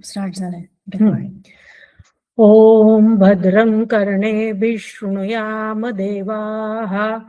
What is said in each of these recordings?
Start झालाय recording. ओम भद्रं कर्णेभिः शृणुयाम देवाः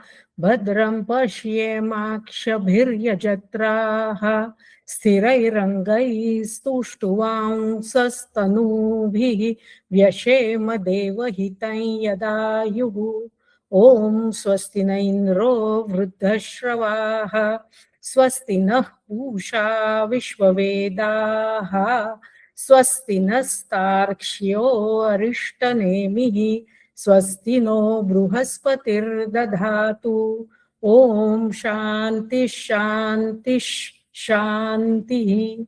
भद्रं पश्येमाक्षभिर्यजत्राः स्थिरैरङ्गैस्तुष्टुवांसस्तनूभिः व्यशेम देवहितं यदायुः. ओम स्वस्ति न इंद्रो वृद्धश्रवाः स्वस्ति नः पूषा विश्ववेदाः स्वस्ति नस्तार्क्ष्यो अरिष्टनेमिः स्वस्ति नो बृहस्पतिर्दधातु. ओम शांति शांति शांतिः.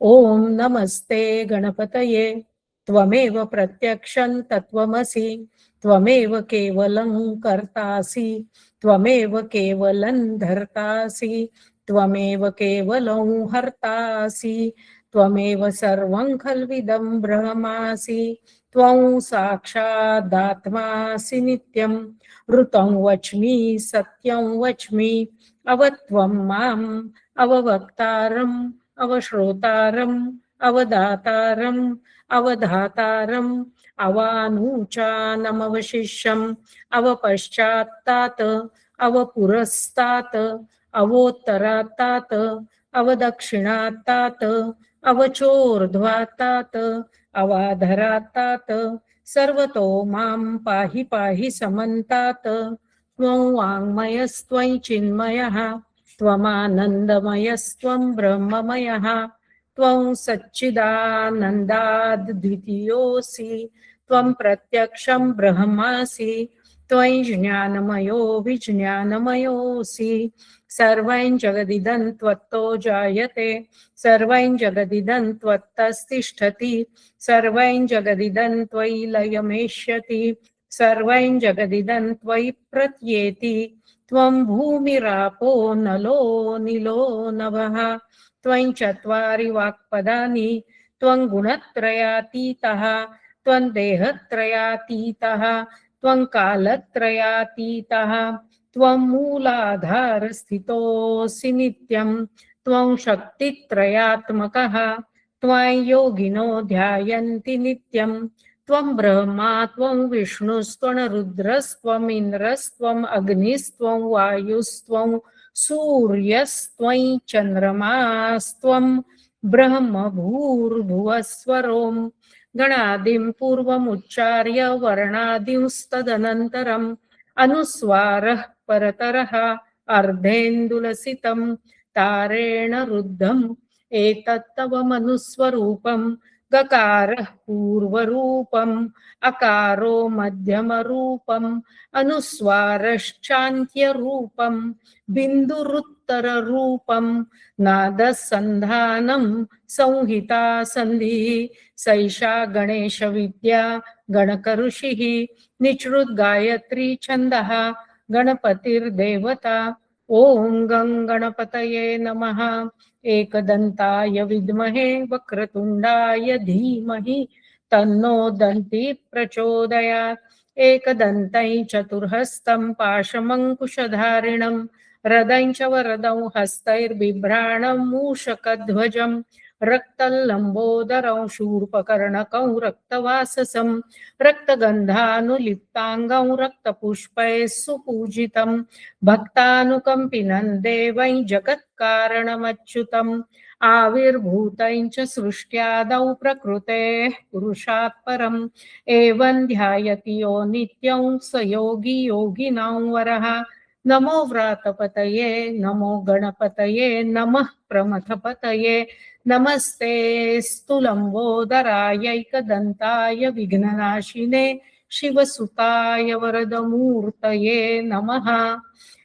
ओम नमस्ते गणपतये त्वमेव प्रत्यक्षं तत्त्वमसि त्वमेव केवलं कर्तासि त्वमेव केवलं धर्तासि त्वमेव केवलं हर्तासि त्वमेव सर्वं खल्विदं ब्रह्मासि त्वं साक्षादात्मासि नित्यं ऋतं वच्मि सत्यं वच्मि अवत्वं माम् अववक्तारम् अवश्रोतारम् अवदातारम् अवधातारम् अवानूचानमवशिष्यम् अवपश्चात्तात् अवपुरस्तात् अवोत्तरात्तात् अवदक्षिणात्तात् अवचोर्ध्वात्तात् अवाधरात्तात् सर्वतो मां पाहि पाहि समन्तात्. त्वं वाङ्मयस्त्वं चिन्मयः त्वमानन्दमयस्त्वं ब्रह्ममयः त्वं सच्चिदानन्दाद्वितीयोऽसि त्वं प्रत्यक्षं ब्रह्मासि त्वं ज्ञानमयो विज्ञानमयोऽसि. सर्वं जगदिदं त्वत्तो जायते सर्वं जगदिदं त्वत्तस्तिष्ठति सर्वं जगदिदं त्वयि लयमेष्यति सर्वं जगदिदं त्वयि प्रत्येति. त्वं भूमिरापो नलो निलो नभः त्वं चत्वारि वाक्पदानि त्वं गुणत्रयातीतः त्वं देहत्रयातीतः त्वं कालत्रयातीतः त्वं मूलाधारस्थितोऽसि नित्यं त्वं शक्तित्रयात्मकः त्वं योगिनो ध्यायन्ति नित्यं त्वं ब्रह्मा त्वं विष्णुस्त्वं रुद्रस्त्वं इन्द्रस्त्वं अग्निस्त्वं वायुस्त्वं सूर्यस्त्वं चन्द्रमास्त्वं ब्रह्म भूर्भुवस्वरों. गणादिं पूर्वमुच्चार्य वर्णादिंस्तदनन्तरम् अनुस्वारः परतरः अर्धेन्दुलसितं तारेण रुद्धम् एतत्तव मनुस्वरूपं. गकारः पूर्वरूपम् अकारो मध्यमरूपम् अनुस्वारश्चान्त्यरूपम् बिन्दुरुत्तररूपम् नादसन्धानं संहिता संधिः सैषा गणेश विद्या गणकऋषिः निचृद्गायत्री छन्दः गणपतिर्देवता. ओम गं गणपतये नमः. एकदन्ताय विद्महे वक्रतुण्डाय धीमहि तन्नो दन्ती प्रचोदयात्. एकदन्तं चतुर्हस्तं पाशमङ्कुशधारिणं हृदं च वरदं हस्तैर्बिभ्राणं मूषकध्वजं रक्तल्लम्बोदरं शूर्पकर्णकं रक्तवाससं रक्तगन्धानुलिप्ताङ्गं रक्तपुष्पैः सुपूजितं भक्तानुकम्पिनं देवं जगत्कारणमच्युतम् आविर्भूतं च सृष्ट्यादौ प्रकृतेः पुरुषात् परम् एवं ध्यायति यो नित्यं स योगी योगिनां वरः. नमो व्रातपतये नमो गणपतये नमः प्रमथपतये नमस्ते स्तुलम्बोदरायैकदन्ताय विघ्ननाशिने शिवसुताय वरदमूर्तये नमः.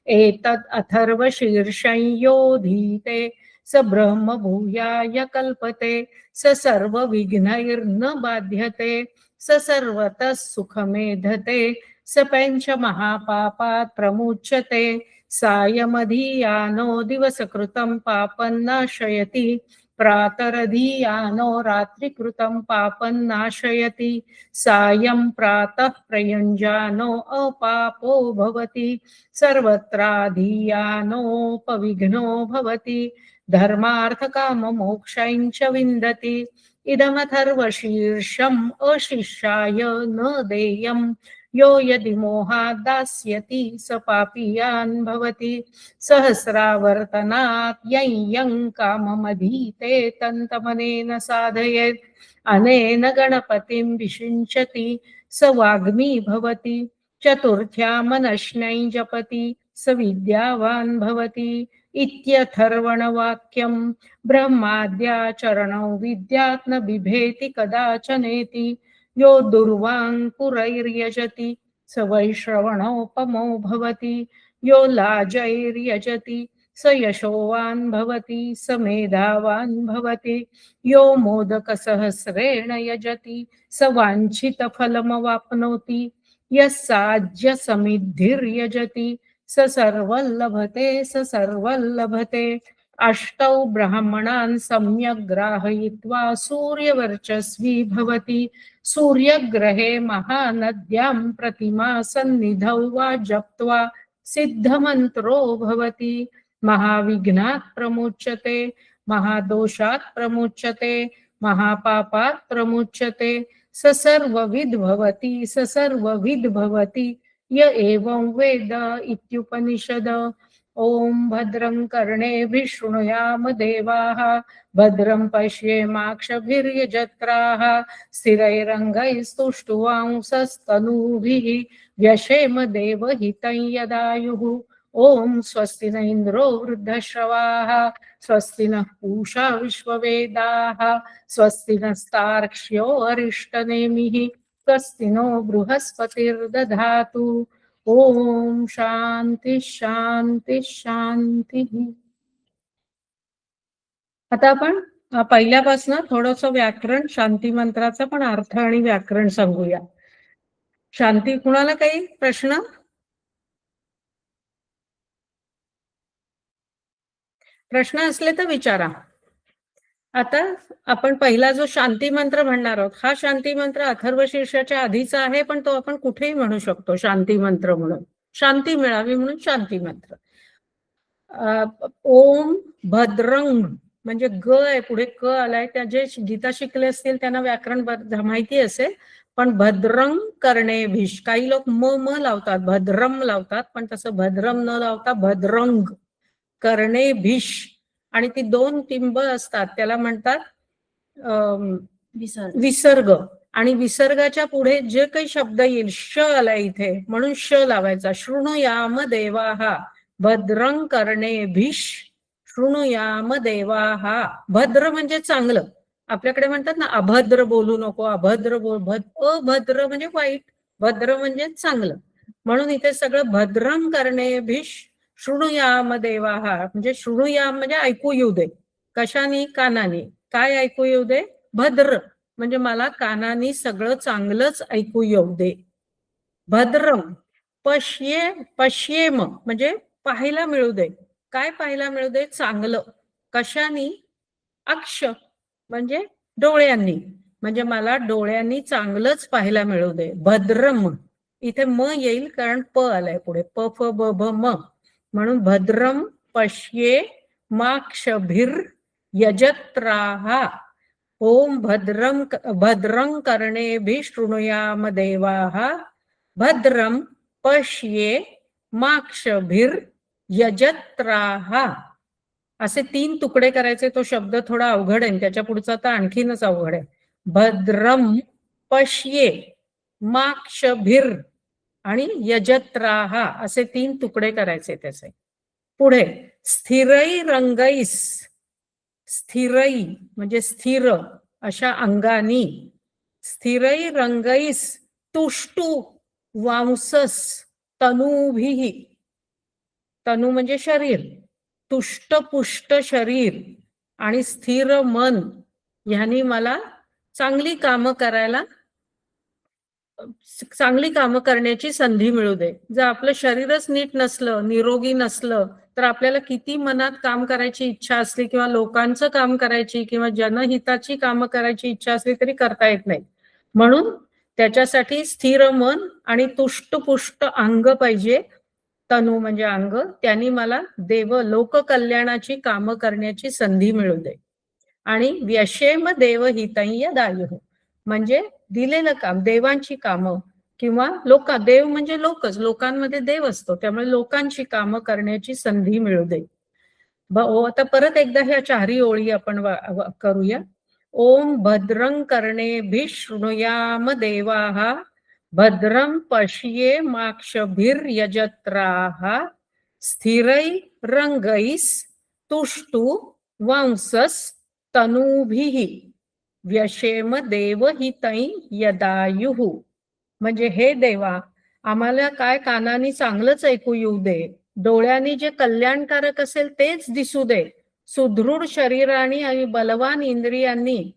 एतद् अथर्वशीर्षं योधीते स ब्रह्म भूयाय कल्पते स सर्वविघ्नैर्न बाध्यते स सर्वतः सुखमेधते स पञ्चमहापापात् प्रमुच्यते. सायमधीयानो दिवसकृतं पापं नाशयति प्रातरधीयानो रात्रिकृतं पापं नाशयति. सायं प्रातः प्रयुञ्जानो अपापो भवति सर्वत्राधीयानोपविघ्नो भवति. धर्मार्थ काम मोक्षांच विन्दति इदमथर्वशीर्षम् अशिष्याय न देयम् यो यदि मोहात् दास्यति स पापीयान् भवति सहस्रावर्तनात् यं काममधीते तन्तमनेन साधयेत् अनेन गणपतिं विषिञ्चति स वाग्मी भवति चतुर्थ्या मनश्नै जपति स विद्यावान् भवति इत्यथर्वणवाक्यं ब्रह्माद्याचरणौ विद्यात् न बिभेति कदाचनेति यो दुर्वाङ्कुरैर्यजति स वैश्रवणोपमो भवति यो लाजैर्यजति स यशोवान् भवति स मेधावान् भवति यो मोदकसहस्रेण यजति स वाञ्छितफलमवाप्नोति यस्साज्य समिद्धिर्यजति स सर्वल्लभते स सर्वल्लभते अष्टौ ब्राह्मणान् सम्यक् ग्राहयित्वा सूर्यवर्चस्वी भवति सूर्यग्रहे महानद्यां प्रतिमा सन्निधौ वा जप्त्वा सिद्धमन्त्रो भवति महाविघ्नात् प्रमुच्यते महादोषात् प्रमुच्यते महापापात् प्रमुच्यते स सर्वविद् भवति स सर्वविद् भवति य एवं वेद इत्युपनिषद ओम भद्रं कर्णेभिः शृणुयाम देवाः भद्रं पश्येमाक्षभिर्यजत्राः स्थिरैरङ्गैस्तुष्टुवांसस्तनूभिः व्यशेम देवहितं यदायुः ओम स्वस्ति न इंद्रो वृद्धश्रवाः स्वस्ति नः पूषा विश्ववेदाः स्वस्ति नस्तार्क्ष्यो अरिष्टनेमिः स्वस्ति नो बृहस्पतिर्दधातु ओम शांती शांती शांती। आता आपण पहिल्यापासून थोडंसं व्याकरण शांती मंत्राचा पण अर्थ आणि व्याकरण सांगूया। शांती कुणाला काही प्रश्न? प्रश्न असले तर विचारा। आता आपण पहिला जो शांती मंत्र म्हणणार आहोत हा शांती मंत्र अथर्वशीर्षाच्या आधीचा आहे, पण तो आपण कुठेही म्हणू शकतो शांती मंत्र म्हणून, शांती मिळावी म्हणून शांती मंत्र। ओम भद्रंग म्हणजे ग आहे, पुढे क आलाय, त्या जे गीता शिकले असतील त्यांना व्याकरण माहिती असेल, पण भद्रंग कर्णेभिष, काही लोक म लावतात भद्रम लावतात, पण तसं भद्रम न लावता भद्रंग कर्णेभिष, आणि ती दोन टिंब असतात त्याला म्हणतात विसर्ग, आणि विसर्गाच्या पुढे जे काही शब्द येईल श आला इथे म्हणून श लावायचा। शृणुयाम देवाहा भद्रं कर्णेभिष शृणुयाम देवाहा। भद्र म्हणजे चांगलं, आपल्याकडे म्हणतात ना अभद्र बोलू नको, अभद्र बोल, अभद्र म्हणजे वाईट, भद्र म्हणजे चांगलं, म्हणून इथे सगळं भद्रं कर्णेभिष शृणुयाम देवाहा, म्हणजे शृणुयाम म्हणजे ऐकू येऊ दे, कशानी? कानानी। काय ऐकू येऊ दे? भद्र म्हणजे मला कानानी सगळं चांगलंच ऐकू येऊ दे। भद्रम पश्येम म्हणजे पाहायला मिळू दे, काय पाहायला मिळू दे? चांगलं, कशानी? अक्ष म्हणजे डोळ्यांनी, म्हणजे मला डोळ्यांनी चांगलंच पाहायला मिळू दे। भद्रम इथे म येईल कारण प आलाय पुढे, प फ ब भ म, म्हणून भद्रम पश्ये माक्षभिर यजत्राहा। ओम भद्रं कर्णेभिः शृणुयाम देवाः भद्रं पश्ये माक्षभिर यजत्राहा। असे 3 तुकडे करायचे। तो शब्द थोडा अवघड आहे, त्याच्या पुढचा तर आणखीनच अवघड आहे। भद्रम पश्ये माक्षभिर आणि यजत्राहा असे 3 तुकडे करायचे त्याचे। पुढे स्थिरै रंगैस, स्थिरै म्हणजे स्थिर अशा अंगानी, स्थिरै रंगैस तुष्टु वांसस तनूभिः, तनु म्हणजे शरीर, तुष्ट पुष्ट शरीर आणि स्थिर मन, ह्यानी मला चांगली कामं करायला, चांगली कामं करण्याची संधी मिळू दे। जर आपलं शरीरच नीट नसलं, निरोगी नसलं, तर आपल्याला किती मनात काम करायची इच्छा असली किंवा लोकांचं काम करायची किंवा जनहिताची कामं करायची इच्छा असली तरी करता येत नाही। म्हणून त्याच्यासाठी स्थिर मन आणि तुष्टपुष्ट अंग पाहिजे, तनू म्हणजे अंग, त्यांनी मला देव लोककल्याणाची कामं करण्याची संधी मिळू दे. आणि व्यशेम देव हितय्य दायुः म्हणजे दिलेलं काम, देवांची कामं किंवा देव म्हणजे लोकच, लोकांमध्ये देव असतो, त्यामुळे लोकांची कामं करण्याची संधी मिळू दे. आता परत एकदा ह्या चारही ओळी आपण करूया. ओम भद्रं कर्णेभिः शृणुयाम देवाः भद्रं पश्येमाक्षभिर्यजत्राः स्थिरैरङ्गैस्तुष्टु वंसस्तनूभिः व्यशेम देवहितै यदायुः म्हणजे हे देवा, आम्हाला काय कानानी चांगलंच ऐकू येऊ दे, डोळ्यांनी जे कल्याणकारक असेल तेच दिसू दे, सुदृढ शरीराने आणि बलवान इंद्रियांनी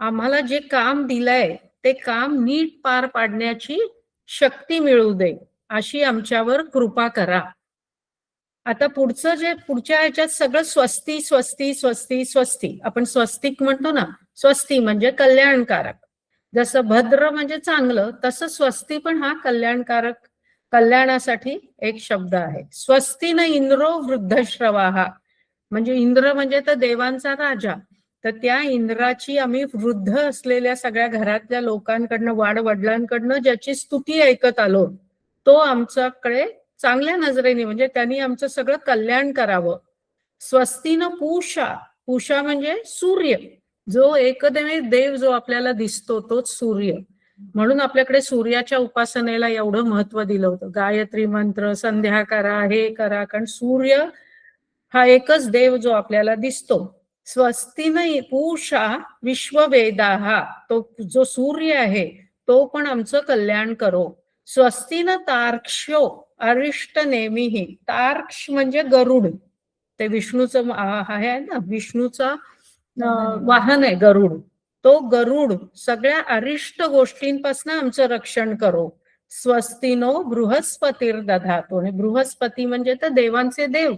आम्हाला जे काम दिलंय ते काम नीट पार पाडण्याची शक्ती मिळू दे, अशी आमच्यावर कृपा करा. आता पुढच्या ह्याच्यात सगळं स्वस्ती स्वस्ती स्वस्ती स्वस्ती, आपण स्वस्तिक म्हणतो ना, स्वस्ती म्हणजे कल्याणकारक. जसं भद्र म्हणजे चांगलं, तसं स्वस्ती पण हा कल्याणकारक, कल्याणासाठी एक शब्द आहे. स्वस्ती न इंद्रो वृद्धश्रवाहा म्हणजे इंद्र म्हणजे तर देवांचा राजा, तर त्या इंद्राची आम्ही वृद्ध असलेल्या सगळ्या घरातल्या लोकांकडनं, वाडवडिलांकडनं ज्याची स्तुती ऐकत आलो, तो आमच्याकडे चांगल्या नजरेने म्हणजे त्यांनी आमचं सगळं कल्याण करावं. स्वस्तीनं पूषा, पूषा म्हणजे सूर्य, जो एकमेव देव जो आपल्याला दिसतो तोच सूर्य, म्हणून आपल्याकडे सूर्याच्या उपासनेला एवढं महत्व दिलं होतं. गायत्री मंत्र, संध्या करा, हे करा, कारण सूर्य हा एकच देव जो आपल्याला दिसतो. स्वस्तीनं पूषा विश्ववेदाः, तो जो सूर्य आहे तो पण आमचं कल्याण करो. स्वस्तीनं तार्क्ष्यो अरिष्ट नेमिही, तार्क्ष म्हणजे गरुड, ते विष्णूचं आहे ना, विष्णूचा वाहन आहे गरुड, तो गरुड सगळ्या अरिष्ट गोष्टींपासून आमचं रक्षण करो. स्वस्तिनो बृहस्पतीर दधातो, आणि बृहस्पती म्हणजे तर देवांचे देव,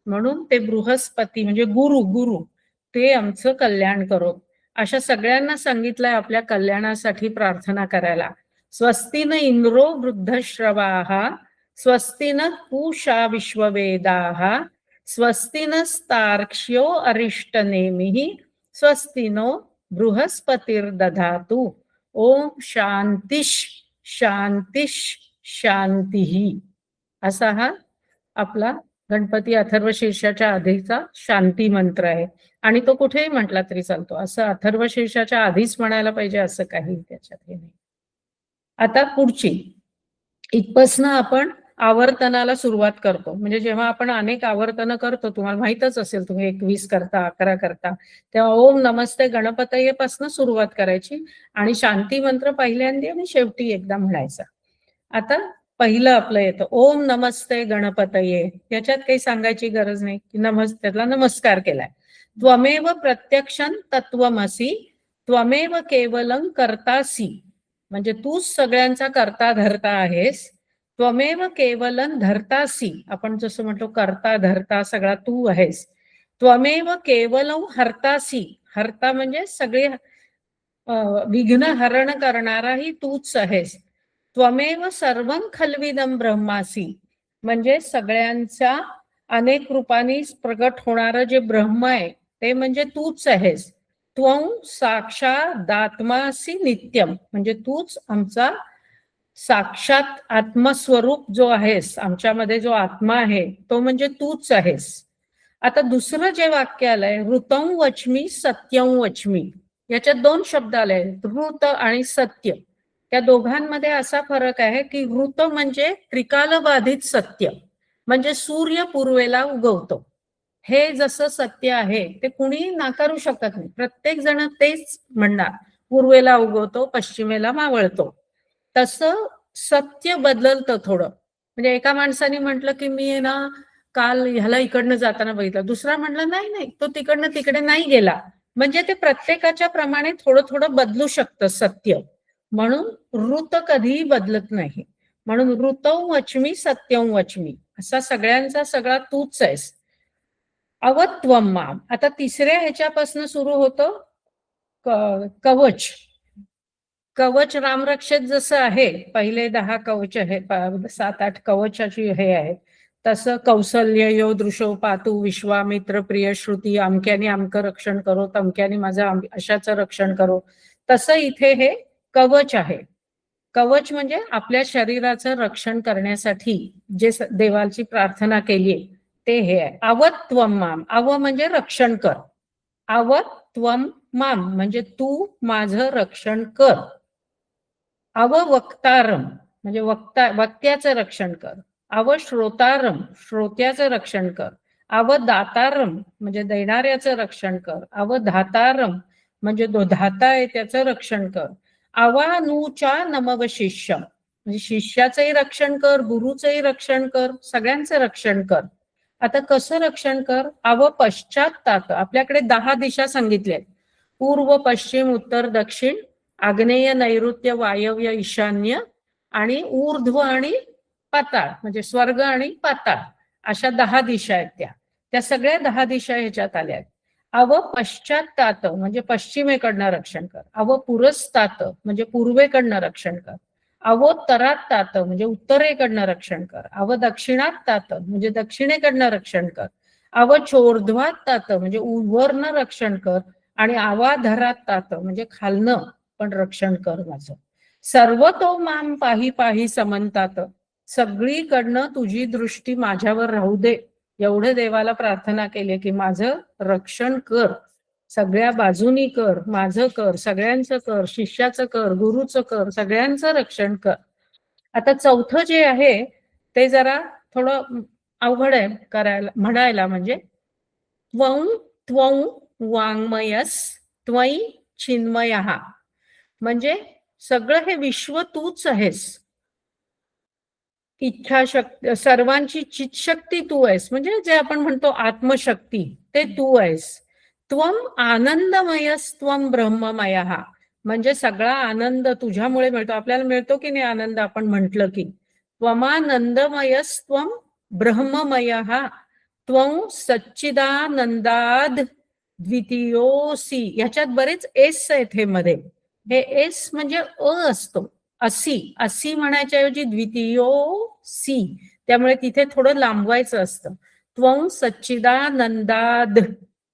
म्हणून ते बृहस्पती म्हणजे गुरु ते आमचं कल्याण करो. अशा सगळ्यांना सांगितलंय आपल्या कल्याणासाठी प्रार्थना करायला. स्वस्तिन इंद्रो वृद्धश्रवाः स्वस्तिन पूषा विश्ववेदाः स्वस्तिनस्तार्क्ष्यो अरिष्टनेमिः स्वस्तिनो बृहस्पतिर्दधातु. ओम शांतिश शांतिश शांतीः असा हा आपला गणपती अथर्वशीर्षाच्या आधीचा शांती मंत्र आहे. आणि तो कुठेही म्हटला तरी चालतो, असं अथर्वशीर्षाच्या आधीच म्हणायला पाहिजे असं काही त्याच्यात हे नाही. आता पुढची इथपासून आपण आवर्तनाला सुरुवात करतो. म्हणजे जेव्हा आपण अनेक आवर्तन करतो, तुम्हाला माहितच असेल, तुम्ही 21 करता, 11 करता, तेव्हा ओम नमस्ते गणपतये पासून सुरुवात करायची आणि शांती मंत्र पहिल्यांदा आणि शेवटी एकदा म्हणायचा. आता पहिलं आपलं येतं ओम नमस्ते गणपतये. याच्यात काही सांगायची गरज नाही की त्याला नमस्कार केलाय. त्वमेव प्रत्यक्षं तत्वमसी त्वमेव केवलं कर्तासी, म्हणजे तूच सगळ्यांचा करता धरता आहेस. त्वमेव केवलं धरतासी, आपण जसं म्हणतो करता धरता सगळा तू आहेस. त्वमेव केवलं हरतासी, हरता म्हणजे सगळे विघ्न हरण करणाराही तूच आहेस. त्वमेव सर्वं खल्विदं ब्रह्मासी, म्हणजे सगळ्यांच्या अनेक रूपांनी प्रगट होणारं जे ब्रह्म आहे ते म्हणजे तूच आहेस. त्वं साक्षादात्मासी नित्यम, म्हणजे तूच आमचा साक्षात आत्मस्वरूप जो आहेस, आमच्यामध्ये जो आत्मा आहे तो म्हणजे तूच आहेस. आता दुसरं जे वाक्य आलंय ऋतं वच्मी सत्यं वच्मी, याच्यात दोन शब्द आले, ऋत आणि सत्य. त्या दोघांमध्ये असा फरक आहे की ऋत म्हणजे त्रिकालबाधित सत्य, म्हणजे सूर्य पूर्वेला उगवतो, हे जसं सत्य आहे ते कुणी नाकारू शकत नाही. प्रत्येक जण तेच म्हणणार, पूर्वेला उगवतो पश्चिमेला मावळतो. तसं सत्य बदलतं थोडं. म्हणजे एका माणसाने म्हटलं की मी ना काल ह्याला इकडनं जाताना बघितलं, दुसरा म्हटलं नाही नाही तो तिकडनं तिकडे नाही गेला. म्हणजे ते प्रत्येकाच्या प्रमाणे थोडं थोडं बदलू शकतं सत्य, म्हणून ऋत कधीही बदलत नाही. म्हणून ऋतं वच्मी सत्यं वच्मी, असा सगळ्यांचा सगळा तूच आहेस. अवत्वम माम, आता तिसऱ्या ह्याच्यापासून सुरू होतं कवच. कवच रामरक्षेत जसं आहे, पहिले 10 कवच आहे, 7-8 कवचाची हे आहेत, तसं कौसल्य यो दृशो पातु विश्वामित्र प्रिय श्रुती, अमक्याने अमकं रक्षण करो, तमक्याने माझं अशाचं रक्षण करो. तसं इथे हे कवच आहे. कवच म्हणजे आपल्या शरीराचं रक्षण करण्यासाठी जे देवाची प्रार्थना केली ते हे आहे. अवत्वम माम, अव म्हणजे रक्षण कर, अवत्वम माम म्हणजे तू माझं रक्षण कर. अववक्तारम म्हणजे वक्त्याचं रक्षण कर. अवश्रोतारम श्रोत्याचं रक्षण कर. अवदातारम म्हणजे देणाऱ्याचं रक्षण कर. अवधातारम म्हणजे जो धाता आहे त्याचं रक्षण कर. अवानुचा नमव शिष्यम म्हणजे शिष्याचंही रक्षण कर, गुरुचंही रक्षण कर, सगळ्यांचं रक्षण कर. आता कसं रक्षण कर? अवपश्चात, आपल्याकडे 10 दिशा सांगितल्या, पूर्व पश्चिम उत्तर दक्षिण आग्नेय नैऋत्य वायव्य ईशान्य आणि ऊर्ध्व आणि पाताळ म्हणजे स्वर्ग आणि पाताळ अशा 10 दिशा आहेत. त्या सगळ्या 10 दिशा ह्याच्यात आल्या. अव पश्चात म्हणजे पश्चिमेकडनं रक्षण कर. अव पुरस्तात म्हणजे पूर्वेकडनं रक्षण कर. अवोत्तरात म्हणजे उत्तरेकडनं रक्षण कर. अव दक्षिणात म्हणजे दक्षिणेकडनं रक्षण कर. अवचोर्ध्वात म्हणजे वरनं रक्षण कर. आणि आवाधरात म्हणजे खालनं पण रक्षण कर माझं. सर्व तो माम पाही पाही समंतात, सगळीकडनं तुझी दृष्टी माझ्यावर राहू दे एवढं देवाला प्रार्थना केली की माझं रक्षण कर, सगळ्या बाजूनी कर, माझं कर, सगळ्यांचं कर, शिष्याचं कर, गुरुचं कर, सगळ्यांचं रक्षण कर. आता चौथं जे आहे ते जरा थोडं अवघड आहे करायला म्हणायला. म्हणजे त्वं त्वं वाङ्मयस त्वयि चिन्मयः म्हणजे सगळं हे विश्व तूच आहेस. इच्छाशक्ती सर्वांची चितशक्ती तू आहेस म्हणजे जे आपण म्हणतो आत्मशक्ती ते तू आहेस. त्वम आनंदमयस त्वम ब्रह्ममयः म्हणजे सगळा आनंद तुझ्यामुळे मिळतो. आपल्याला मिळतो की नाही आनंद आपण म्हटलं की. त्वमानंदमयस त्वम ब्रह्ममयः त्वं सच्चिदानंदाद द्वितीयोसी. याच्यात बरेच एस आहेत हे मध्ये. हे एस म्हणजे अ असतो, असी असी म्हणायच्या ऐवजी द्वितीयोसी, त्यामुळे तिथे थोडं लांबवायचं असतं. त्वं सच्चिदानंदाद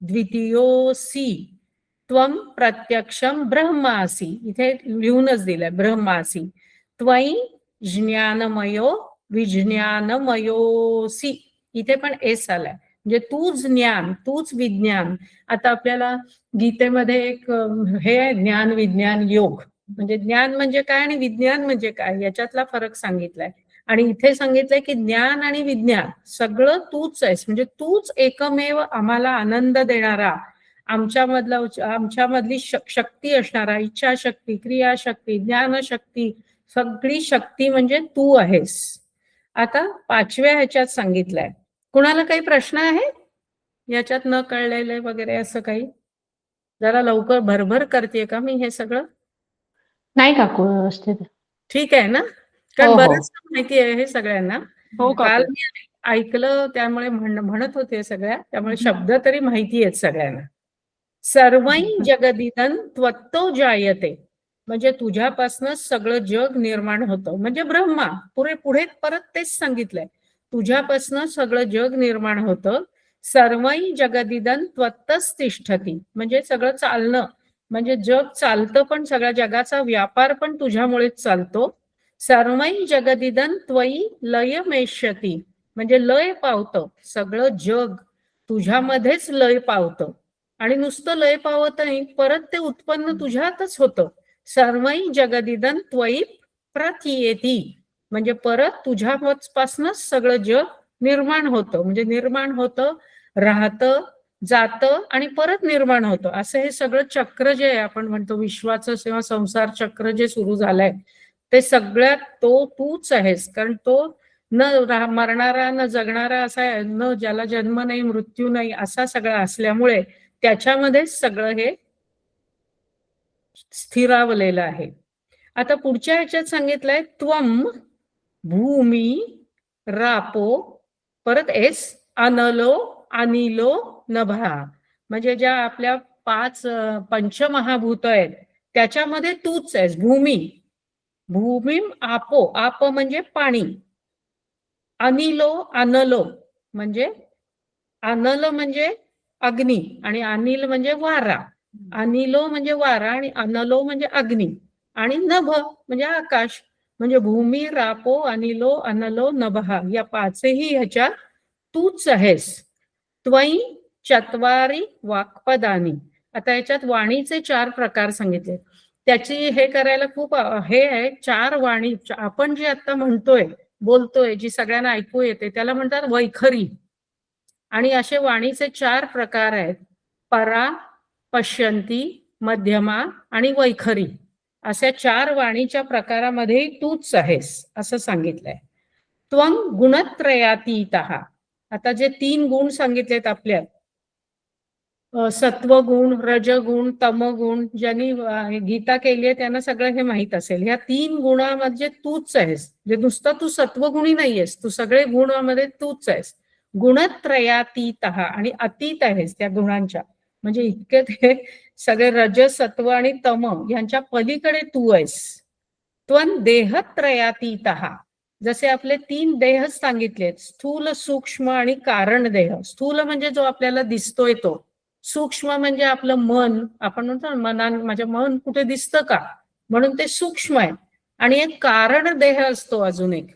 द्वितीयोसी त्वं प्रत्यक्षम ब्रह्मासी, इथे लिहूनच दिलंय ब्रह्मासी. त्वयि ज्ञानमयो विज्ञानमयोसी, इथे पण एस आलाय म्हणजे तूच ज्ञान तूच विज्ञान. आता आपल्याला गीतेमध्ये एक हे आहे ज्ञान विज्ञान योग, म्हणजे ज्ञान म्हणजे काय आणि विज्ञान म्हणजे काय याच्यातला फरक सांगितलाय. आणि इथे सांगितलंय की ज्ञान आणि विज्ञान सगळं तूच आहेस म्हणजे तूच एकमेव आम्हाला आनंद देणारा, आमच्यामधली शक्ती असणारा, इच्छाशक्ती, क्रियाशक्ती, ज्ञानशक्ती, सगळी शक्ती म्हणजे तू आहेस. आता 5व्या ह्याच्यात सांगितलंय. कुणाला काही प्रश्न आहे याच्यात न कळलेले वगैरे असं काही? जरा लवकर भरभर करते का मी हे सगळं? नाही काकू व्यवस्थित. ठीक आहे ना? कारण हो, हो. बरंच माहिती आहे हे सगळ्यांना. हो काल काकू. मी ऐकलं त्यामुळे म्हणत होते सगळ्या, त्यामुळे शब्द तरी माहिती आहेत सगळ्यांना. सर्वै जगदिदं त्वत्तो जायते म्हणजे तुझ्यापासूनच सगळं जग निर्माण होतं म्हणजे ब्रह्मा. पुढे परत तेच सांगितलंय, तुझ्यापासून सगळं जग निर्माण होतं. सर्वै जगदिदं त्वत्तच तिष्ठती म्हणजे सगळं चालणं, म्हणजे जग चालतं पण सगळ्या जगाचा व्यापार पण तुझ्यामुळेच चालतो. सर्वै जगदिदं त्वयि लयमेष्यति म्हणजे लय पावतं, सगळं जग तुझ्यामध्येच लय पावतं. आणि नुसतं लय पावत नाही, परत ते उत्पन्न तुझ्यातच होतं. सर्वै जगदिदं त्वयि प्रतीयेति म्हणजे परत तुझ्यापासूनच सगळं जग निर्माण होतं, म्हणजे निर्माण होतं, राहतं, जातं आणि परत निर्माण होतं. असं हे सगळं चक्र जे आहे आपण म्हणतो विश्वाचं किंवा संसार चक्र जे सुरू झालंय ते सगळ्यात तो तूच आहेस. कारण तो न मरणारा न जगणारा असा आहे, न ज्याला जन्म नाही मृत्यू नाही असा सगळा असल्यामुळे त्याच्यामध्येच सगळं हे स्थिरावलेलं आहे. आता पुढच्या ह्याच्यात सांगितलंय त्वम भूमी रापो परत एस अनलो अनिलो नभा म्हणजे ज्या आपल्या 5 पंचमहाभूत आहेत त्याच्यामध्ये तूच आहेस. भूमी भूमीम आपो, आप म्हणजे पाणी, अनिलो अनलो म्हणजे अनल म्हणजे अग्नी आणि अनिल म्हणजे वारा. अनिलो म्हणजे वारा आणि अनलो म्हणजे अग्नी आणि नभ म्हणजे आकाश. म्हणजे भूमी, रापो, अनिलो, अनलो, नभः या पाचही ह्याच्यात तूच आहेस. त्वयि चत्वारी वाक्पदानी. आता याच्यात वाणीचे 4 प्रकार सांगितले. त्याची हे करायला खूप हे आहे. 4 वाणी आपण जे आता म्हणतोय, बोलतोय, जी सगळ्यांना ऐकू येते त्याला म्हणतात वैखरी. आणि असे वाणीचे 4 प्रकार आहेत. परा, पश्यंती, मध्यमा आणि वैखरी. अशा 4 वाणीच्या प्रकारामध्ये तूच आहेस असं सांगितलंय. त्वं गुणत्रयातीतः. आता जे 3 गुण सांगितलेत आपल्यात, सत्वगुण, रजगुण, तमगुण, ज्यांनी गीता केली आहे त्यांना सगळं हे माहित असेल. ह्या 3 गुणामध्ये तूच आहेस. जे नुसतं तू सत्वगुणी नाहीयेस, तू सगळे गुणामध्ये तूच आहेस. गुणत्रयातीतः आणि अतीत आहेस त्या गुणांच्या. म्हणजे इतके ते सगळे रज, सत्व आणि तम यांच्या पलीकडे तू आहेस. त्वं देहत्रयातीतः. जसे आपले 3 देह सांगितलेत, स्थूल, सूक्ष्म आणि कारण देह. स्थूल म्हणजे जो आपल्याला दिसतोय तो. सूक्ष्म म्हणजे आपलं मन. आपण म्हणतो ना, माझं मन कुठे दिसतं का, म्हणून ते सूक्ष्म आहे. आणि एक कारण देह असतो अजून एक.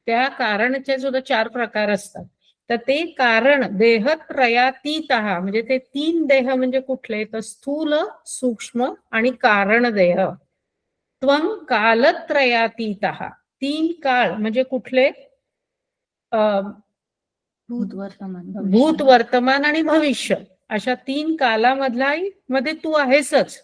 त्या कारणचे सुद्धा 4 प्रकार असतात. तर ते कारण देहत्रयातीतः म्हणजे ते 3 देह म्हणजे कुठले, तर स्थूल, सूक्ष्म आणि कारण देह. त्वं कालत्रयातीतः. 3 काळ म्हणजे कुठले, भूत, वर्तमान, भविष्य. भूत, वर्तमान आणि भविष्य. अशा 3 कालामधला मध्ये तू आहेसच.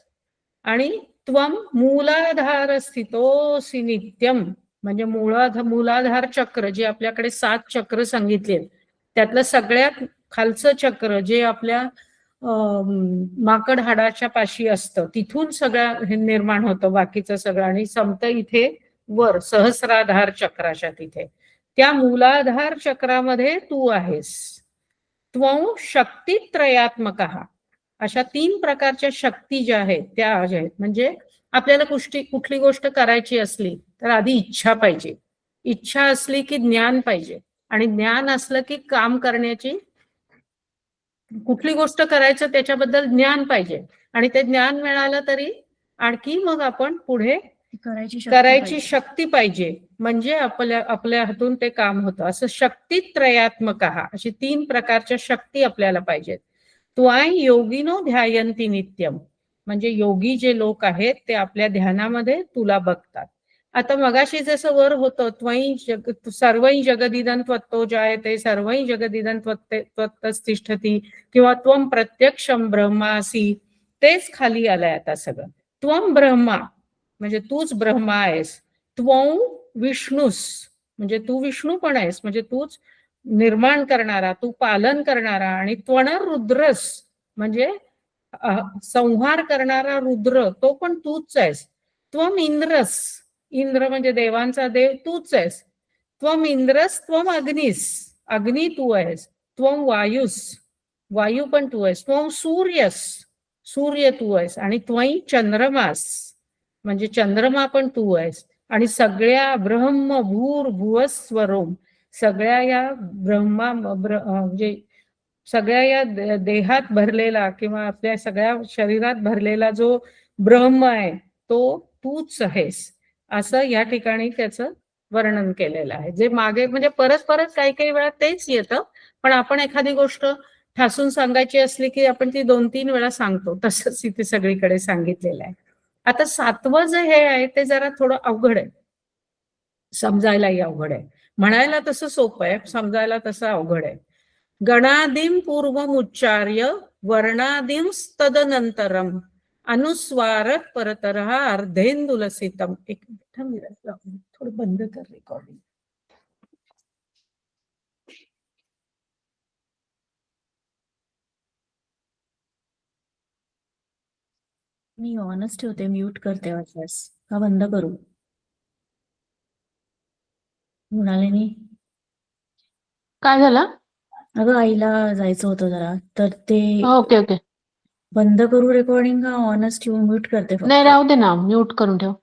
आणि त्वं मूलाधार स्थितोसी नित्यम म्हणजे मूलाधार चक्र, जे आपल्याकडे 7 चक्र सांगितले त्यातलं सगळ्यात खालचं चक्र जे आपल्या माकड हाडाच्या पाशी असतं, तिथून सगळं हे निर्माण होतं बाकीचं सगळं आणि संपतं इथे वर सहस्राधार चक्राच्या तिथे. त्या मूलाधार चक्रामध्ये तू आहेस. त्वं शक्तित्रयात्मकः. अशा 3 प्रकारच्या शक्ती ज्या आहेत त्या आहेत. म्हणजे आपल्याला कुठली गोष्ट करायची असली तर आधी इच्छा पाहिजे. इच्छा असली की ज्ञान पाहिजे आणि ज्ञान असलं की काम करण्याची, कुठली गोष्ट करायचं त्याच्याबद्दल ज्ञान पाहिजे आणि ते ज्ञान मिळालं तरी आणखी मग आपण पुढे करायची पाहिजे. शक्ती पाहिजे. म्हणजे आपल्या हातून ते काम होतं. असं शक्तित्रयात्मकः अशी 3 प्रकारच्या शक्ती आपल्याला पाहिजेत. त्वां योगिनो ध्यायन्ति नित्यम म्हणजे योगी जे लोक आहेत ते आपल्या ध्यानामध्ये तुला बघतात. आता मगाशी जसं वर होतं सर्वै जगदिदं त्वत्तो जायते सर्वै जगदिदं त्वत्तस्तिष्ठति किंवा त्वं प्रत्यक्षं ब्रह्मासी, तेच खाली आलंय आता सगळं. त्वं ब्रह्मा म्हणजे तूच ब्रह्मा आहेस. त्वं विष्णूस म्हणजे तू विष्णू पण आहेस, म्हणजे तूच निर्माण करणारा, तू पालन करणारा. आणि त्वण रुद्रस म्हणजे संहार करणारा रुद्र, तो पण तूच आहेस. त्वं इंद्रस, इंद्र म्हणजे देवांचा देव तूच आहेस. त्वं इंद्रस त्वं अग्निस, अग्नी तू आहेस. त्वं वायुस, वायू पण तू आहेस. त्वं सूर्यस, सूर्य तू आहेस. आणि त्वं चंद्रमास म्हणजे चंद्रमा पण तू आहेस. आणि सगळ्या ब्रह्म भूर भुवस्वरोम सगळ्या या म्हणजे सगळ्या या देहात भरलेला किंवा आपल्या सगळ्या शरीरात भरलेला जो ब्रह्म आहे तो तूच आहेस, असं या ठिकाणी त्याचं वर्णन केलेलं आहे. जे मागे म्हणजे परत परत काही काही वेळा तेच येतं, पण आपण एखादी गोष्ट ठासून सांगायची असली की आपण ती 2-3 वेळा सांगतो, तसंच इथे सगळीकडे सांगितलेलं आहे. आता 7वं जे हे आहे ते जरा थोडं अवघड आहे, समजायलाही अवघड आहे. म्हणायला तसं सोपं आहे, समजायला तसं अवघड आहे. गणादिं पूर्वमुच्चार्य वर्णादिंस्तदनंतरम अनुस्वार परतरः अर्धेंदुलसितम. एक मिनिट थोडं बंद कर रेकॉर्डिंग. मी ऑनच ठेवते, म्यूट करते वाटल्यास. का बंद करू? मृणालिनी, काय झालं? अगं आईला जायचं होतं जरा, तर ते ओके ओके. बंद करू रेकॉर्डिंग का ऑनच ठेवून म्यूट करते नाही, फक्त? राहू दे ना, म्यूट करून ठेव.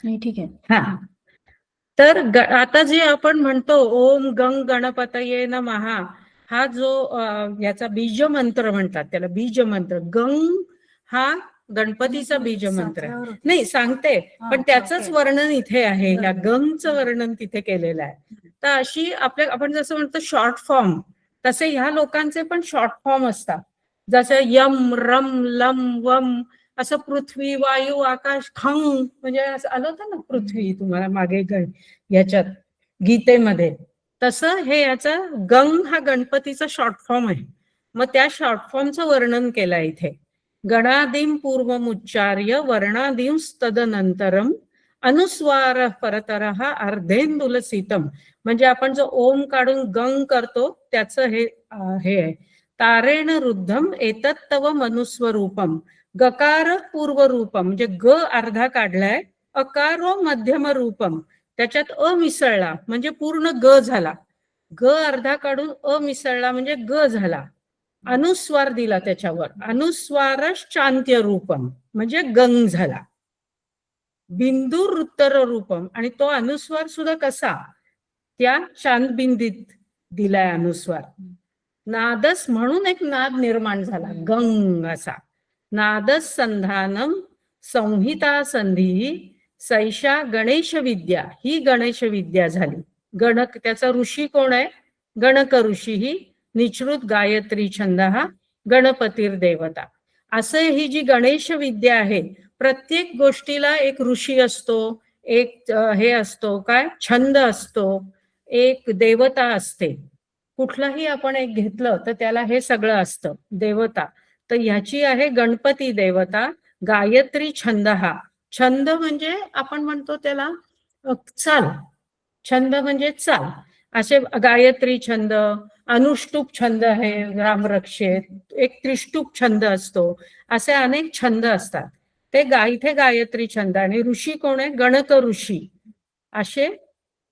नाही ठीक आहे. हा, तर आता जे आपण म्हणतो ओम गंग गणपतये नमः, हा जो याचा बीज मंत्र म्हणतात, त्याला बीज मंत्र. गंग हा गणपतीचा बीज मंत्र आहे. नाही सांगते, पण त्याचंच वर्णन इथे आहे, ह्या गंगचं वर्णन तिथे केलेलं आहे. तर अशी आपण जसं म्हणतो शॉर्ट फॉर्म, तसे ह्या लोकांचे पण शॉर्ट फॉर्म असतात. जसं यम रम लम वम, असं पृथ्वी वायू आकाश खंग, म्हणजे असं आलं होतं ना पृथ्वी तुम्हाला मागे याच्यात गीतेमध्ये. तसं हे याचा गंग हा गणपतीचा शॉर्ट फॉर्म आहे. मग त्या शॉर्ट फॉर्मचं वर्णन केलं इथे. गणादिम पूर्वमुच्चार्य वर्णादिंस्तदनंतरम अनुस्वार परतरः अर्धेंदुलसितम. म्हणजे आपण जो ओम काढून गंग करतो त्याचं हे आहे. तारेण रुद्धम एतत् तव मनुस्वरूपम. गकार पूर्व रूपम, म्हणजे ग अर्धा काढलाय, अकारो मध्यम रूपम, त्याच्यात अ मिसळला म्हणजे पूर्ण ग झाला. ग अर्धा काढून अ मिसळला म्हणजे ग झाला. अनुस्वार दिला त्याच्यावर, अनुस्वारश्चान्त्य रूपम म्हणजे गंग झाला. बिंदूर उत्तर रूपम, आणि तो अनुस्वार सुद्धा कसा, त्या चांदबिंदीत दिलाय अनुस्वार. नादस म्हणून एक नाद निर्माण झाला गंग असा. नादस संधानम संहिता संधी सैषा गणेश विद्या, ही गणेश विद्या झाली. गणक त्याचा ऋषी कोण आहे, गणक ऋषी. ही निश्रुत गायत्री छंद हा गणपतीर देवता. असं ही जी गणेश विद्या आहे, प्रत्येक गोष्टीला एक ऋषी असतो, एक हे असतो काय छंद असतो, एक देवता असते. कुठलाही आपण एक घेतलं तर त्याला हे सगळं असतं देवता. तर ह्याची आहे गणपती देवता गायत्री छंद. हा छंद म्हणजे आपण म्हणतो त्याला चाल, छंद म्हणजे चाल. असे गायत्री छंद, अनुष्टुप छंद आहे रामरक्षेत, एक त्रिष्टुप छंद असतो, असे अनेक छंद असतात. ते इथे गायत्री छंद. आणि ऋषी कोण आहे, गणक ऋषी.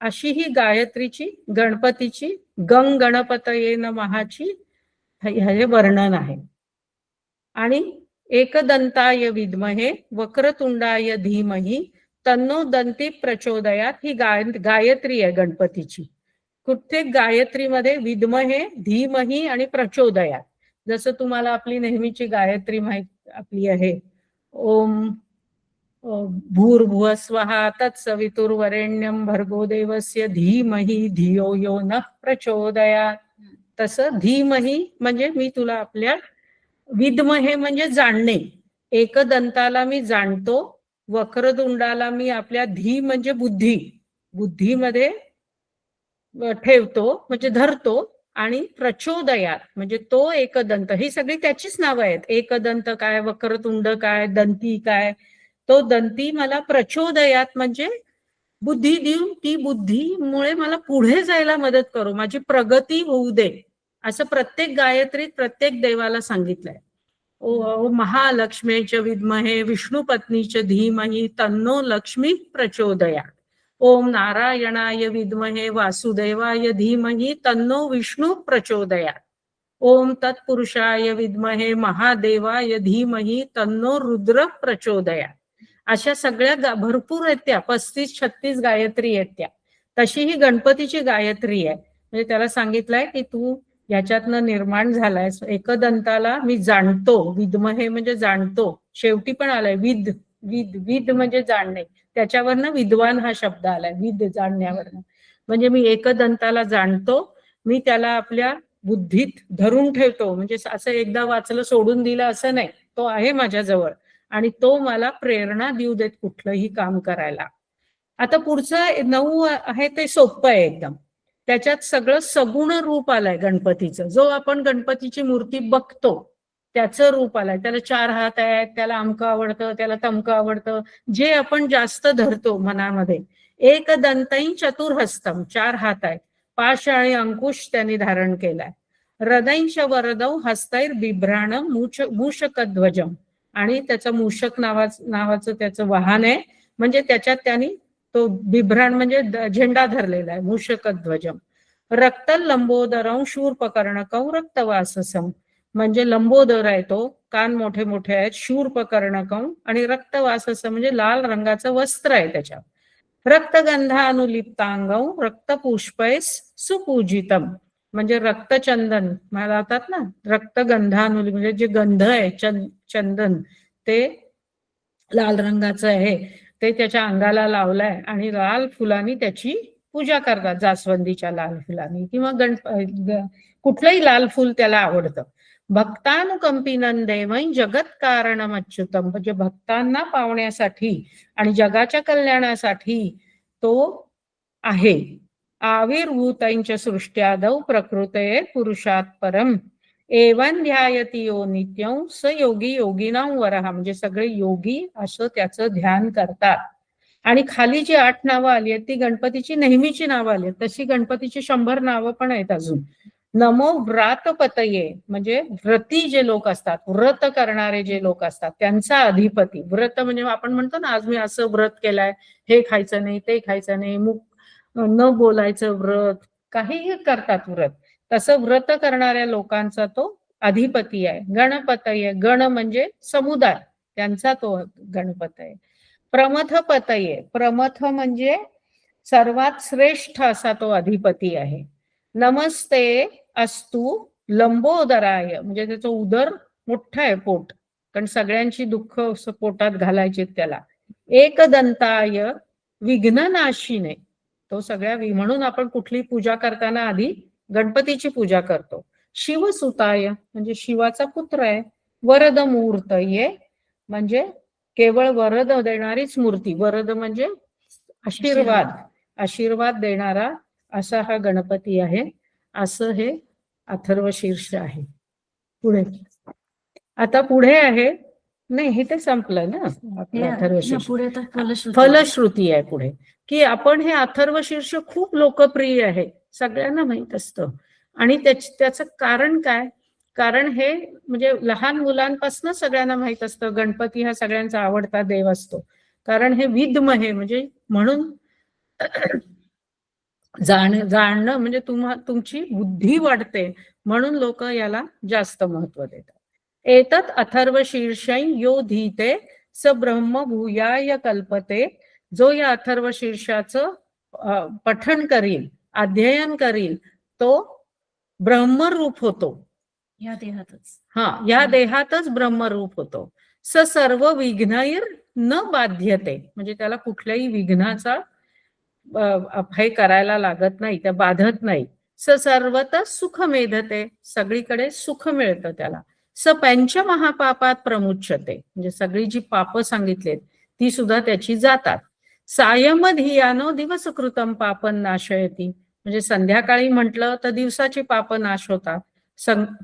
अशी ही गायत्रीची गणपतीची गंग गणपतये नमःची हे वर्णन आहे. आणि एकदंताय विद्महे वक्रतुंडाय धीमहि तन्नो दंती प्रचोदयात, ही गायत्री आहे गणपतीची. प्रत्येक गायत्रीमध्ये विद्महे, धीमहि आणि प्रचोदयात. जसं तुम्हाला आपली नेहमीची गायत्री माहिती आपली आहे, ओम भूर्भुवस्वः तत्सवितुर्वरेण्यं भर्गो देवस्य धीमहि धियो यो नः प्रचोदयात. तसं धीमहि म्हणजे मी तुला आपल्या, विद्महे म्हणजे जाणणे, एकदंताला मी जाणतो, वक्रतुंडाला मी आपल्या, धी म्हणजे बुद्धी, बुद्धीमध्ये ठेवतो म्हणजे धरतो, आणि प्रचोदयात म्हणजे तो एकदंत. ही सगळी त्याचीच नावं आहेत. एकदंत काय, वक्रतुंड काय, दंती काय. तो दंती मला प्रचोदयात म्हणजे बुद्धी देऊन, ती बुद्धीमुळे मला पुढे जायला मदत करो, माझी प्रगती होऊ दे, असं प्रत्येक गायत्रीत प्रत्येक देवाला सांगितलंय. ओ महालक्ष्मीच विद्महे विष्णू पत्नीच धीमहि तन्नो लक्ष्मी प्रचोदयात. ओम नारायणाय विद्महे वासुदेवाय धीमहि तन्नो विष्णू प्रचोदयात. ओम तत्पुरुषाय विद्महे महादेवाय धीमहि तन्नो रुद्र प्रचोदयात. अशा सगळ्या भरपूर आहेत त्या, 35-36 गायत्री आहेत त्या. तशी ही गणपतीची गायत्री आहे. म्हणजे त्याला सांगितलंय की तू याच्यातनं निर्माण झालाय, एकदंताला मी जाणतो, विद्महे म्हणजे जाणतो, शेवटी पण आलाय विद, विद विद म्हणजे जाणणे, त्याच्यावरनं विद्वान हा शब्द आलाय, विद जाणण्यावरनं. म्हणजे मी एकदंताला जाणतो, मी त्याला आपल्या बुद्धीत धरून ठेवतो, म्हणजे असं एकदा वाचलं सोडून दिलं असं नाही, तो आहे माझ्याजवळ आणि तो मला प्रेरणा देऊ देत कुठलंही काम करायला. आता पुढचं 9 आहे ते सोपं आहे एकदम. त्याच्यात सगळं सगुण रूप आलंय गणपतीचं. जो आपण गणपतीची मूर्ती बघतो त्याचं रूप आलंय. त्याला 4 हात आहेत, त्याला अमकं आवडतं, त्याला तमकं आवडतं, जे आपण जास्त धरतो मनामध्ये. एकदंतै चतुर्हस्तम, 4 हात आहेत, पाश आणि अंकुश त्यांनी धारण केलाय. हृदयंश वरदौ हस्तैर बिभ्राणम मूषकध्वजम, आणि त्याचं मूषक नावाचं त्याचं वाहन आहे. म्हणजे त्याच्यात त्यांनी तो बिभ्राण म्हणजे झेंडा धरलेला आहे, मूषकध्वजम. रक्त लंबोदरं शूर्पकर्णकौ रक्तवाससम, म्हणजे लंबोदर आहे तो, कान मोठे मोठे आहेत, शूर्पकर्णकं आणि रक्तवासस म्हणजे लाल रंगाचं वस्त्र आहे त्याच्यावर. रक्तगंधानुलिप्तांगं रक्तपुष्पैस सुपूजितम म्हणजे रक्तचंदन मला लावतात ना, रक्तगंधानुलिप्त म्हणजे जे गंध आहे चंदन ते लाल रंगाचं आहे, ते त्याच्या अंगाला लावलंय आणि लाल फुलांनी त्याची पूजा करतात, जास्वंदीच्या लाल फुलांनी किंवा कुठलंही लाल फुल त्याला आवडतं. भक्तानुकंपिनं देवै जगत कारणम अच्युतम म्हणजे भक्तांना पावण्यासाठी आणि जगाच्या कल्याणासाठी तो आहे. आविर्भूतांच्या सृष्ट्यादौ प्रकृते पुरुषात परम एवं ध्यायती यो नित्यं स योगी योगिनां वरहा म्हणजे सगळे योगी असं त्याचं ध्यान करतात. आणि खाली जी 8 नावं आली आहेत ती गणपतीची नेहमीची नावं आली आहेत, तशी गणपतीची 100 नावं पण आहेत अजून. नमो व्रातपतये म्हणजे व्रती जे लोक असतात, व्रत करणारे जे लोक असतात त्यांचा अधिपती. व्रत म्हणजे आपण म्हणतो ना, आज मी असं व्रत केलंय, हे खायचं नाही, ते खायचं नाही, न बोलायचं व्रत, काहीही करतात व्रत, तसं व्रत करणाऱ्या लोकांचा तो अधिपती आहे. गणपतये गण म्हणजे समुदाय, त्यांचा तो गणपत आहे. प्रमथपतये प्रमथ म्हणजे सर्वात श्रेष्ठ असा तो अधिपती आहे. नमस्ते अस्तु लंबोदराय म्हणजे त्याचं उदर मोठं आहे, पोट, कारण सगळ्यांची दुःख पोटात घालायची त्याला. एकदंताय विघ्ननाशिने तो सगळ्या म्हणून आपण कुठली पूजा करताना आधी गणपतीची पूजा करतो. शिवसुताय म्हणजे शिवाचा पुत्र आहे. वरद मूर्तये म्हणजे केवळ वरद देणारीच मूर्ती, वरद म्हणजे आशीर्वाद, आशीर्वाद देणारा असा हा गणपती आहे. असं हे अथर्वशीर्ष आहे. पुढे आता पुढे आहे, नाही हे ते संपलं ना आपलं अथर्वशीर्ष. पुढे तर फलश्रुती आहे पुढे, की आपण हे अथर्वशीर्ष खूप लोकप्रिय आहे, सगळ्यांना माहित असतं. आणि त्याचं कारण काय? कारण हे म्हणजे लहान मुलांपासून सगळ्यांना माहित असतं गणपती हा सगळ्यांचा आवडता देव असतो. कारण हे विद्महे म्हणजे म्हणून जाणणं म्हणजे तुमची बुद्धी वाढते, म्हणून लोक याला जास्त महत्व देतात. एतत् अथर्वशीर्षं यो धीते स ब्रह्म भूयाय कल्पते जो या अथर्वशीर्षाचं पठण करील, अध्ययन करील, तो ब्रह्मरूप होतो. या देहातच, या देहातच ब्रह्मरूप होतो. स सर्व विघ्नैर न बाध्यते म्हणजे त्याला कुठल्याही विघ्नाचा हे करायला लागत नाही, त्या बाधत नाही. स सर्वत सुख मेधते सगळीकडे सुख मिळतं त्याला. स पंच महापापात प्रमुच्यते म्हणजे सगळी जी पाप सांगितलेत ती सुद्धा त्याची जातात. सायम धियानो दिवसकृतम पापन नाशयती म्हणजे संध्याकाळी म्हटलं तर दिवसाची पाप नाश होतात.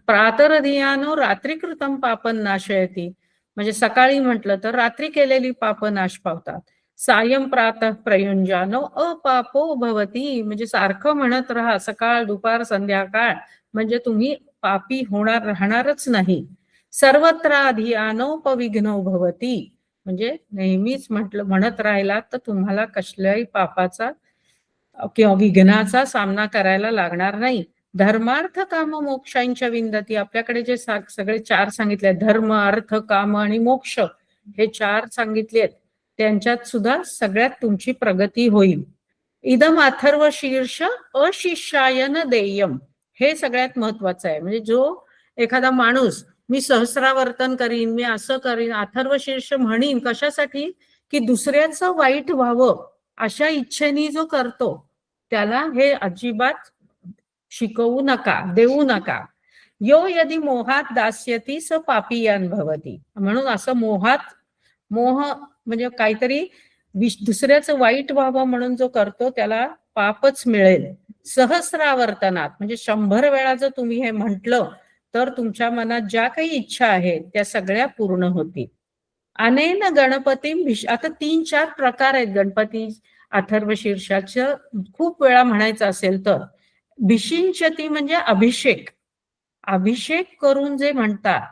प्रातर धियानो रात्रीकृतम पापन नाशयती म्हणजे सकाळी म्हटलं तर रात्री केलेली पाप नाश पावतात. सायं प्रातः प्रयुंजानो अपापो भवती म्हणजे सारखं म्हणत राहा सकाळ दुपार संध्याकाळ म्हणजे तुम्ही पापी राहणारच नाही. सर्वत्र धियानोपविघ्नो भवती म्हणजे नेहमीच म्हणत राहिला तर तुम्हाला कसल्याही पापाचा किंवा विघ्नाचा सामना करायला लागणार नाही. धर्मार्थ काम मोक्षांच्या विंदती आपल्याकडे जे सगळे 4 सांगितले, धर्म अर्थ काम आणि मोक्ष हे 4 सांगितलेत, त्यांच्यात सुद्धा सगळ्यात तुमची प्रगती होईल. इदम अथर्व शीर्ष अशिष्यायन देयम हे सगळ्यात महत्वाचं आहे. म्हणजे जो एखादा माणूस मी सहस्रावर्तन करीन, मी असं करीन, अथर्व शीर्ष म्हणीन कशासाठी की दुसऱ्याचं वाईट व्हावं अशा इच्छेने जो करतो त्याला हे अजिबात शिकवू नका, देऊ नका. यो यदि मोहात दास्यती स पापियान भवती म्हणून असं मोह म्हणजे काहीतरी दुसऱ्याचं वाईट व्हावं म्हणून जो करतो त्याला पापच मिळेल. सहस्रावर्तनात म्हणजे 100 वेळा जर तुम्ही हे म्हटलं तर तुमच्या मनात ज्या काही इच्छा आहेत त्या सगळ्या पूर्ण होतील. अनेन गणपती आता 3-4 प्रकार आहेत गणपती अथर्वशीर्षाचं खूप वेळा म्हणायचं असेल तर. भिषिंचती म्हणजे अभिषेक, अभिषेक करून जे म्हणतात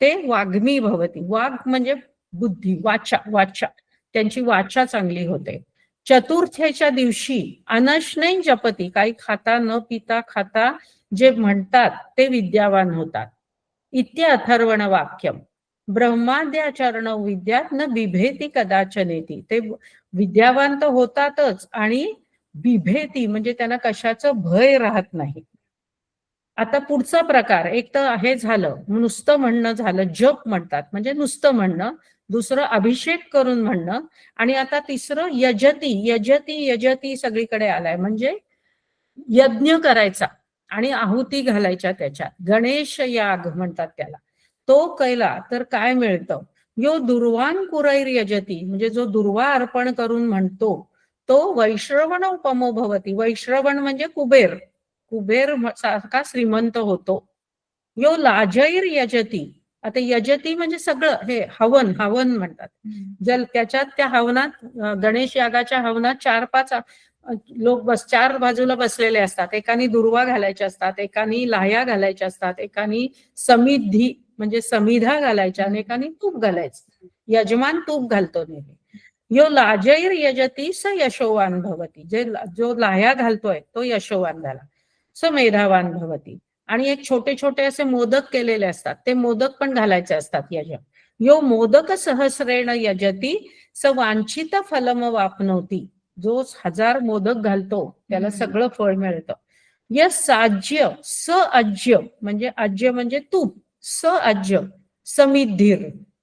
ते वाग्मी भवती. वाग म्हणजे बुद्धी, वाचा त्यांची वाचा चांगली होते. चतुर्थीच्या दिवशी अनशनै जपती काही खाता न पिता खाता जे म्हणतात ते विद्यावान होतात. इत्यथर्वण वाक्यम ब्रह्माद्याचरण विद्यात न बिभेती कदाचनेती. ते विद्यावान तर होतातच आणि बिभेती म्हणजे त्यांना कशाचं भय राहत नाही. आता पुढचा प्रकार, एक तर हे झालं नुसतं म्हणणं झालं, जप म्हणतात म्हणजे नुसतं म्हणणं, दुसरं अभिषेक करून म्हणणं, आणि आता तिसरं यजती. यजती यजती सगळीकडे आलाय म्हणजे यज्ञ करायचा आणि आहुती घालायच्या त्याच्यात. गणेश याग म्हणतात त्याला. तो केला तर काय मिळतं? यो दुर्वान कुरैर यजती म्हणजे जो दुर्वा अर्पण करून म्हणतो तो वैश्रवण उपमो भवती. वैश्रवण म्हणजे कुबेर, कुबेर सारखा श्रीमंत होतो. यो लाजैर यजती. आता यजती म्हणजे सगळं हे हवन, हवन म्हणतात. जर त्याच्यात त्या हवनात गणेश यागाच्या हवनात 4-5 लोक चार बाजूला बसलेले असतात. एकानी दुर्वा घालायच्या असतात, एकानी लाह्या घालायच्या असतात, एकानी समिधी म्हणजे समिधा घालायच्या आणि एकानी तूप घालायचं. यजमान तूप घालतो नेहमी. यो लाजैर यजती स यशोवान भवती. जो लाह्या घालतोय तो यशोवान झाला. स मेधावान भवती. आणि एक छोटे छोटे असे मोदक केलेले असतात, ते मोदक पण घालायचे असतात. यो मोदक सहस्रेण यजती स वांछित फलम वापनोती. जो 1000 मोदक घालतो त्याला सगळं फळ मिळतं. साज्य स अज्य म्हणजे अज्य म्हणजे तूप, स अज्य समिधीर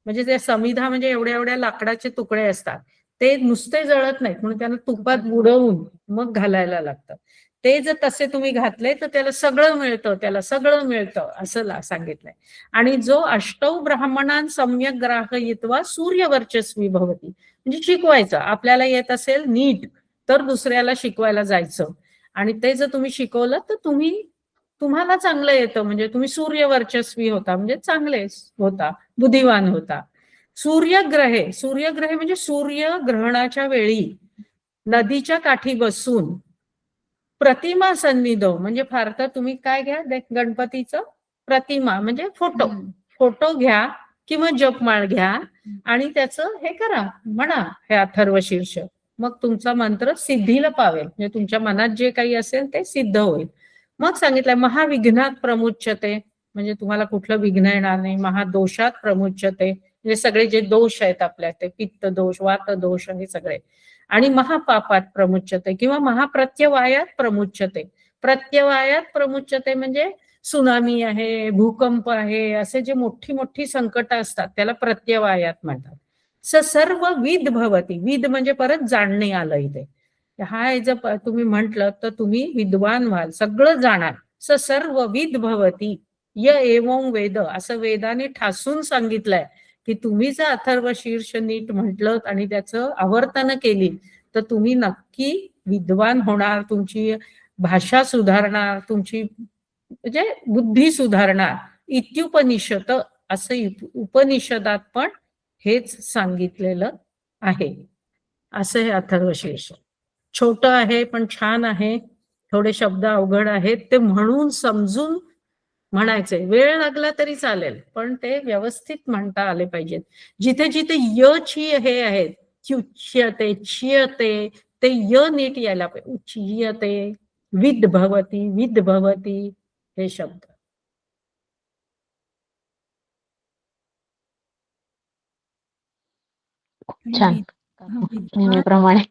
म्हणजे ते समिधा म्हणजे एवढ्या एवढ्या लाकडाचे तुकडे असतात, ते नुसते जळत नाहीत म्हणून त्यांना तुपात बुडवून मग घालायला लागतं. ते जर तसे तुम्ही घातले तर त्याला सगळं मिळतं, त्याला सगळं मिळतं असं सांगितलंय. आणि जो अष्टौ ब्राह्मणां सम्यक ग्राहयित्वा सूर्यवर्चस्वी भवती म्हणजे शिकवायचं. आपल्याला येत असेल नीट तर दुसऱ्याला शिकवायला जायचं, आणि ते जर तुम्ही शिकवलं तर तुम्हाला चांगलं येतं म्हणजे तुम्ही सूर्यवर्चस्वी होता म्हणजे चांगले होता, बुद्धिवान होता. सूर्यग्रहे, सूर्यग्रहे म्हणजे सूर्यग्रहणाच्या वेळी नदीच्या काठी बसून प्रतिमा सन्निधो म्हणजे फार तर तुम्ही काय घ्या, गणपतीचं प्रतिमा म्हणजे फोटो, फोटो घ्या किंवा जपमाळ घ्या आणि त्याचं हे करा, म्हणा हे अथर्वशीर्ष. मग तुमचा मंत्र सिद्धीला पावेल म्हणजे तुमच्या मनात जे काही असेल ते सिद्ध होईल. मग सांगितलंय महाविघ्नात प्रमुच्यते म्हणजे तुम्हाला कुठलं विघ्न येणार नाही. महादोषात प्रमुच्यते म्हणजे सगळे जे दोष आहेत आपल्या ते पित्त दोष, वात दोष हे सगळे. आणि महापापात प्रमुच्यते किंवा महाप्रत्यवायात प्रमुच्यते. प्रत्यवायात प्रमुच्यते म्हणजे सुनामी आहे, भूकंप आहे, असे जे मोठी मोठी संकट असतात त्याला प्रत्यवायात म्हणतात. सर्व विद भवती. विद म्हणजे परत जाणणे आलं इथे. हा जर तुम्ही म्हंटल तर तुम्ही विद्वान व्हाल, सगळं जाणार. सर्व विद भवती य एवं वेद असं वेदाने ठासून सांगितलंय की तुम्ही जर अथर्व शीर्ष नीट म्हटलं आणि त्याचं आवर्तन केली तर तुम्ही नक्की विद्वान होणार, तुमची भाषा सुधारणार, तुमची म्हणजे बुद्धी सुधारणार. इत्युपनिषद असं उपनिषदात पण हेच सांगितलेलं आहे. असं हे अथर्वशीर्ष. छोटं आहे पण छान आहे. थोडे शब्द अवघड आहेत ते म्हणून समजून म्हणायचे. वेळ लागला तरी चालेल पण ते व्यवस्थित म्हणता आले पाहिजेत. जिथे जिथे य ची हे आहेत च्युच्यते च्यते ते य नीट यायला पाहिजे. उच्यते, विद भवती, विद भवती हे शब्द. छान नेहमीप्रमाणे.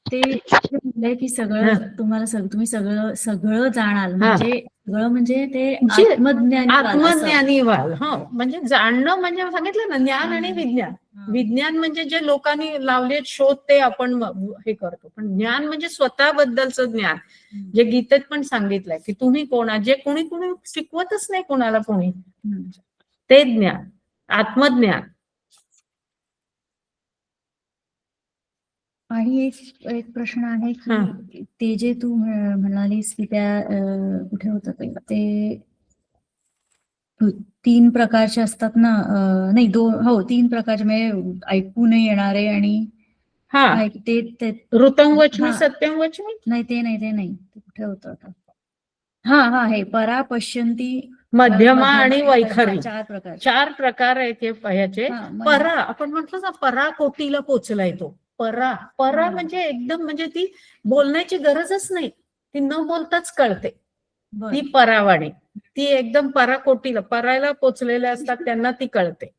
ते म्हणलंय की सगळं तुम्हाला तुम्ही सगळं सगळं जाणाल म्हणजे सगळं म्हणजे ते आत्मज्ञानी व्हाल. हो म्हणजे जाणणं म्हणजे सांगितलं ना ज्ञान आणि विज्ञान. विज्ञान म्हणजे जे लोकांनी लावले शोध ते आपण हे करतो, पण ज्ञान म्हणजे स्वतःबद्दलचं ज्ञान. जे गीतेत पण सांगितलंय की तुम्ही कोणा, जे कोणी शिकवतच नाही कोणाला कोणी, ते ज्ञान, आत्मज्ञान. आणि एक प्रश्न आहे की ते जे तू म्हणालीस की त्या कुठे होतं ते 3 प्रकारचे असतात ना, नाही 3 प्रकारचे म्हणजे ऐकू नाही येणारे आणि ते ऋतंवचमी सत्यंवचमी नाही ते कुठे होतं आता. हे परा पश्यंती मध्यमा आणि वैखरी 4 प्रकार आहेत ह्याचे. परा आपण म्हटलं ना परा कोटीला पोचलाय तो. परा म्हणजे एकदम म्हणजे ती बोलण्याची गरजच नाही, ती न बोलताच कळते. बरं. ती परावाणी, ती एकदम पराकोटीला परायला पोचलेले असतात त्यांना ती कळते.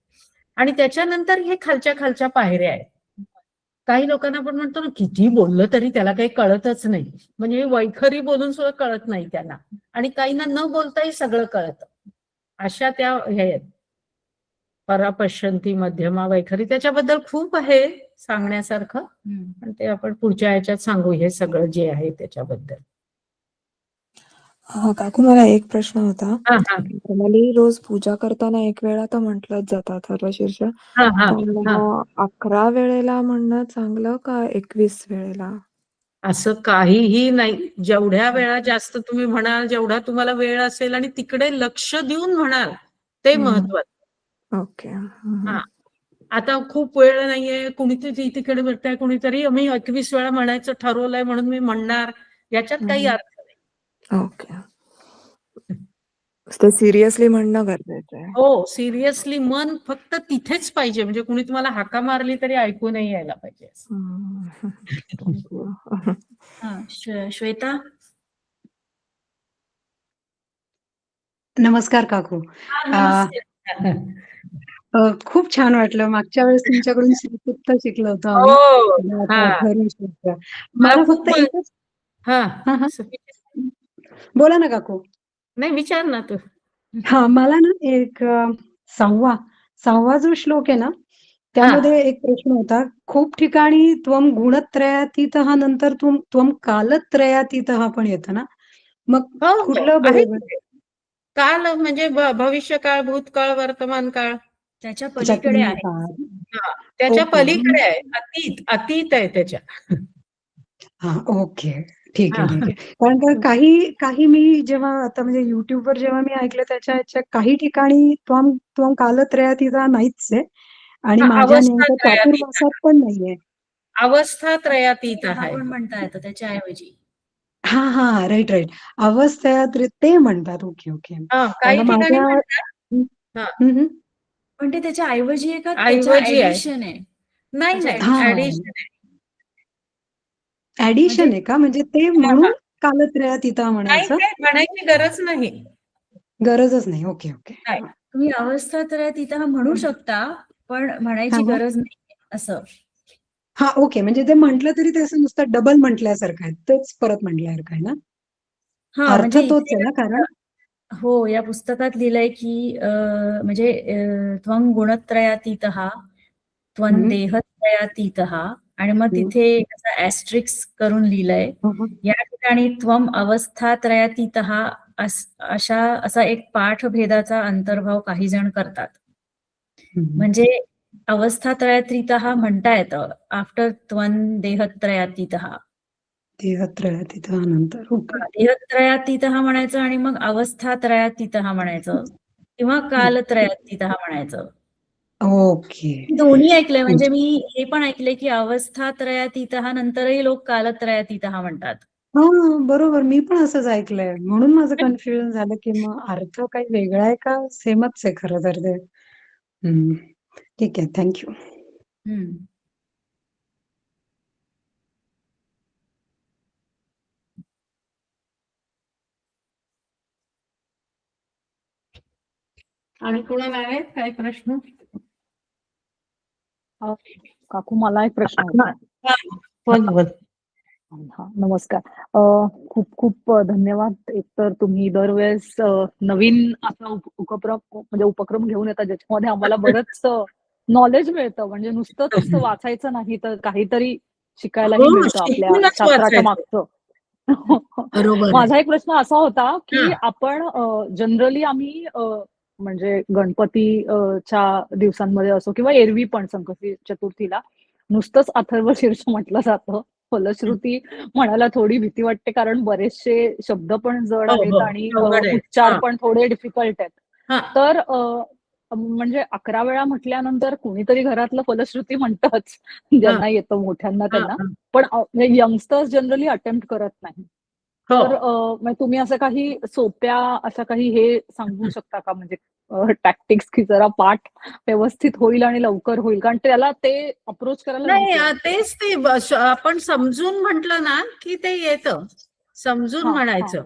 आणि त्याच्यानंतर हे खालच्या खालच्या पायऱ्या आहेत. काही लोकांना आपण म्हणतो ना, किती बोललं तरी त्याला काही कळतच नाही, म्हणजे वैखरी बोलून सुद्धा कळत नाही त्यांना, आणि काहींना न बोलताही सगळं कळतं. अशा त्या हे आहेत. परापश्यंती मध्यमा वैखरी, त्याच्याबद्दल खूप आहे सांगण्यासारखं, हम्म. पण ते आपण पुढच्या ह्याच्यात सांगू हे सगळं जे आहे त्याच्याबद्दल. काकू मला एक प्रश्न होता. हा हा नॉर्मली रोज पूजा करताना एक वेळा तर म्हटलंच जातं अथर्वशीर्ष, हा हा पण हा 11 वेळेला म्हणणं चांगलं का 21 वेळेला? असं काहीही नाही. जेवढ्या वेळा जास्त तुम्ही म्हणाल, जेवढा तुम्हाला वेळ असेल आणि तिकडे लक्ष देऊन म्हणाल, ते महत्वाचं. ओके. हा, आता खूप वेळ नाहीये, कुणीतरी तिकडे भेटताय, कुणीतरी मी 21 वेळा म्हणायचं ठरवलंय म्हणून मी म्हणणार, याच्यात काही अर्थ नाही. ओके. ते सिरियसली म्हणणं गरजेचं आहे. हो, सिरियसली मन फक्त तिथेच पाहिजे, म्हणजे कुणी तुम्हाला हाका मारली तरी ऐकू नाही यायला पाहिजे. थँक्यू. हा, श्वेता. नमस्कार काकू. नमस्ते. खूप छान वाटलं. मागच्या वेळेस तुमच्याकडून श्रीसूक्त शिकलो होतो हो, आम्ही. हा. अथर्वशीर्ष. मला मला खूप फक्त एकच. हा हा हा, बोला ना काकू. नाही, विचार ना तू. हा, मला ना एक 6वा जो श्लोक आहे ना, त्यामध्ये एक प्रश्न होता. खूप ठिकाणी त्वम गुणत्रयातीतः नंतर त्वम कालत्रयातीतः पण येतं ना, मग हो हो, कुठलं आहे बरोबर? ते. काल म्हणजे भविष्यकाळ, भूतकाळ, वर्तमान काळ. त्याच्या अच्छा, पलीकडे आहे. हा, त्याच्या ओके. पलीकडे आहे. अतीत आहे त्याच्या. हा, ओके. ठीक आहे, हा. ठीक आहे. कारण का काही मी जेव्हा आता म्हणजे युट्यूबवर जेव्हा मी ऐकलं त्याच्या काही ठिकाणी त्वम कालत्रयातीता नाहीच आहे, आणि माझ्या अवस्था नेमकं त्रयातीत, चातुर्मासात पण नाहीये. अवस्था त्रयातीत हा आहे. पण म्हणता येतं त्याच्याऐवजी. हा, राईट. ते म्हणतात. ओके. कारण काही का ठिकाणी माझ्या म्हणतात. हा, पण ते त्याच्या ऐवजी आहे का त्याच्या ऐवजी आहे. ऍडिशन आहे? नाही त्याच्या नाही, हा, ऍडिशन आहे. ऍडिशन म्हणजे आहे का? म्हणजे ते हा, म्हणून कालत्रयातीता नाही म्हणायचं नाही, म्हणायची गरज नाही. गरजच नाही. ओके. नाही. तुम्ही अवस्था तिथं म्हणू शकता, पण म्हणायची हा. गरज नाही असं. हा, ओके. म्हणजे ते म्हटलं तरी ते असं नुसतं डबल म्हटल्यासारखं आहे, तेच परत म्हटल्यासारखं आहे ना, हा, अर्थ म्हणजे तोच आहे ना? कारण हो, या पुस्तकात लिहिलंय की म्हणजे त्वं गुणत्रयातीतः, त्वं देहत्रयातीतः, आणि मग तिथे ऍस्ट्रिक्स करून लिहिलंय. या ठिकाणी त्वं अवस्थात्रयातीतः असा एक पाठभेदाचा अंतर्भाव काही जण करतात. म्हणजे अवस्थात्रयातीतः म्हणता येतं आफ्टर त्वं देहत्रयातीतः. देहत्रयातीतः नंतर. ओके. देहत्रयातीतः म्हणायचं आणि मग अवस्थात्रयातीतः म्हणायचं किंवा कालत्रयातीतः म्हणायचं. ओके. मी दोन्ही ऐकलंय, म्हणजे मी हे पण ऐकलंय की अवस्थात्रयातीतः नंतरही लोक कालत्रयातीतः म्हणतात. हा, बरोबर. मी पण असंच ऐकलंय, म्हणून माझं कन्फ्युजन झालं की मग अर्थ काही वेगळा आहे का सेमच आहे खरं तर ते. ठीक आहे, थँक्यू. आणि कोणाला आहे काय प्रश्न? काकू, मला एक प्रश्न होता. बोल. हा, नमस्कार. खूप खूप धन्यवाद. एकतर तुम्ही दरवेळेस नवीन असा उपक्रम घेऊन येतात ज्याच्यामध्ये आम्हाला बरंच नॉलेज मिळतं, म्हणजे नुसतंच वाचायचं नाही तर काहीतरी शिकायलाही हो, मिळतं आपल्या शिकूनच शास्त्राच्या वाचायचं. मागचं. बरोबर आहे. माझा एक प्रश्न असा होता की हा. आपण जनरली आम्ही म्हणजे गणपतीच्या दिवसांमध्ये असो किंवा एरवी पण संकष्टी चतुर्थीला नुसतंच अथर्वशीर्ष म्हटलं जातं. फलश्रुती म्हणायला थोडी भीती वाटते, कारण बरेचसे शब्द पण जड हो आहेत हो, आणि अवघड आहे. उच्चार हा. पण थोडे डिफिकल्ट आहेत. हा. तर म्हणजे 11 वेळा म्हटल्यानंतर कुणीतरी घरातलं फलश्रुती म्हणतच, ज्यांना येतं मोठ्यांना त्यांना, पण यंगस्टर्स जनरली अटेम्प्ट करत नाही. तर म्हणजे तुम्ही असं काही सोप्या अशा काही हे सांगू शकता का, म्हणजे टॅक्टिक्स, की जरा पाठ व्यवस्थित होईल आणि लवकर होईल, कारण त्याला ते अप्रोच करायला नाही, भीती वाटते. तेच ते आपण समजून म्हटलं ना की ते येतं. समजून हा, म्हणायचं.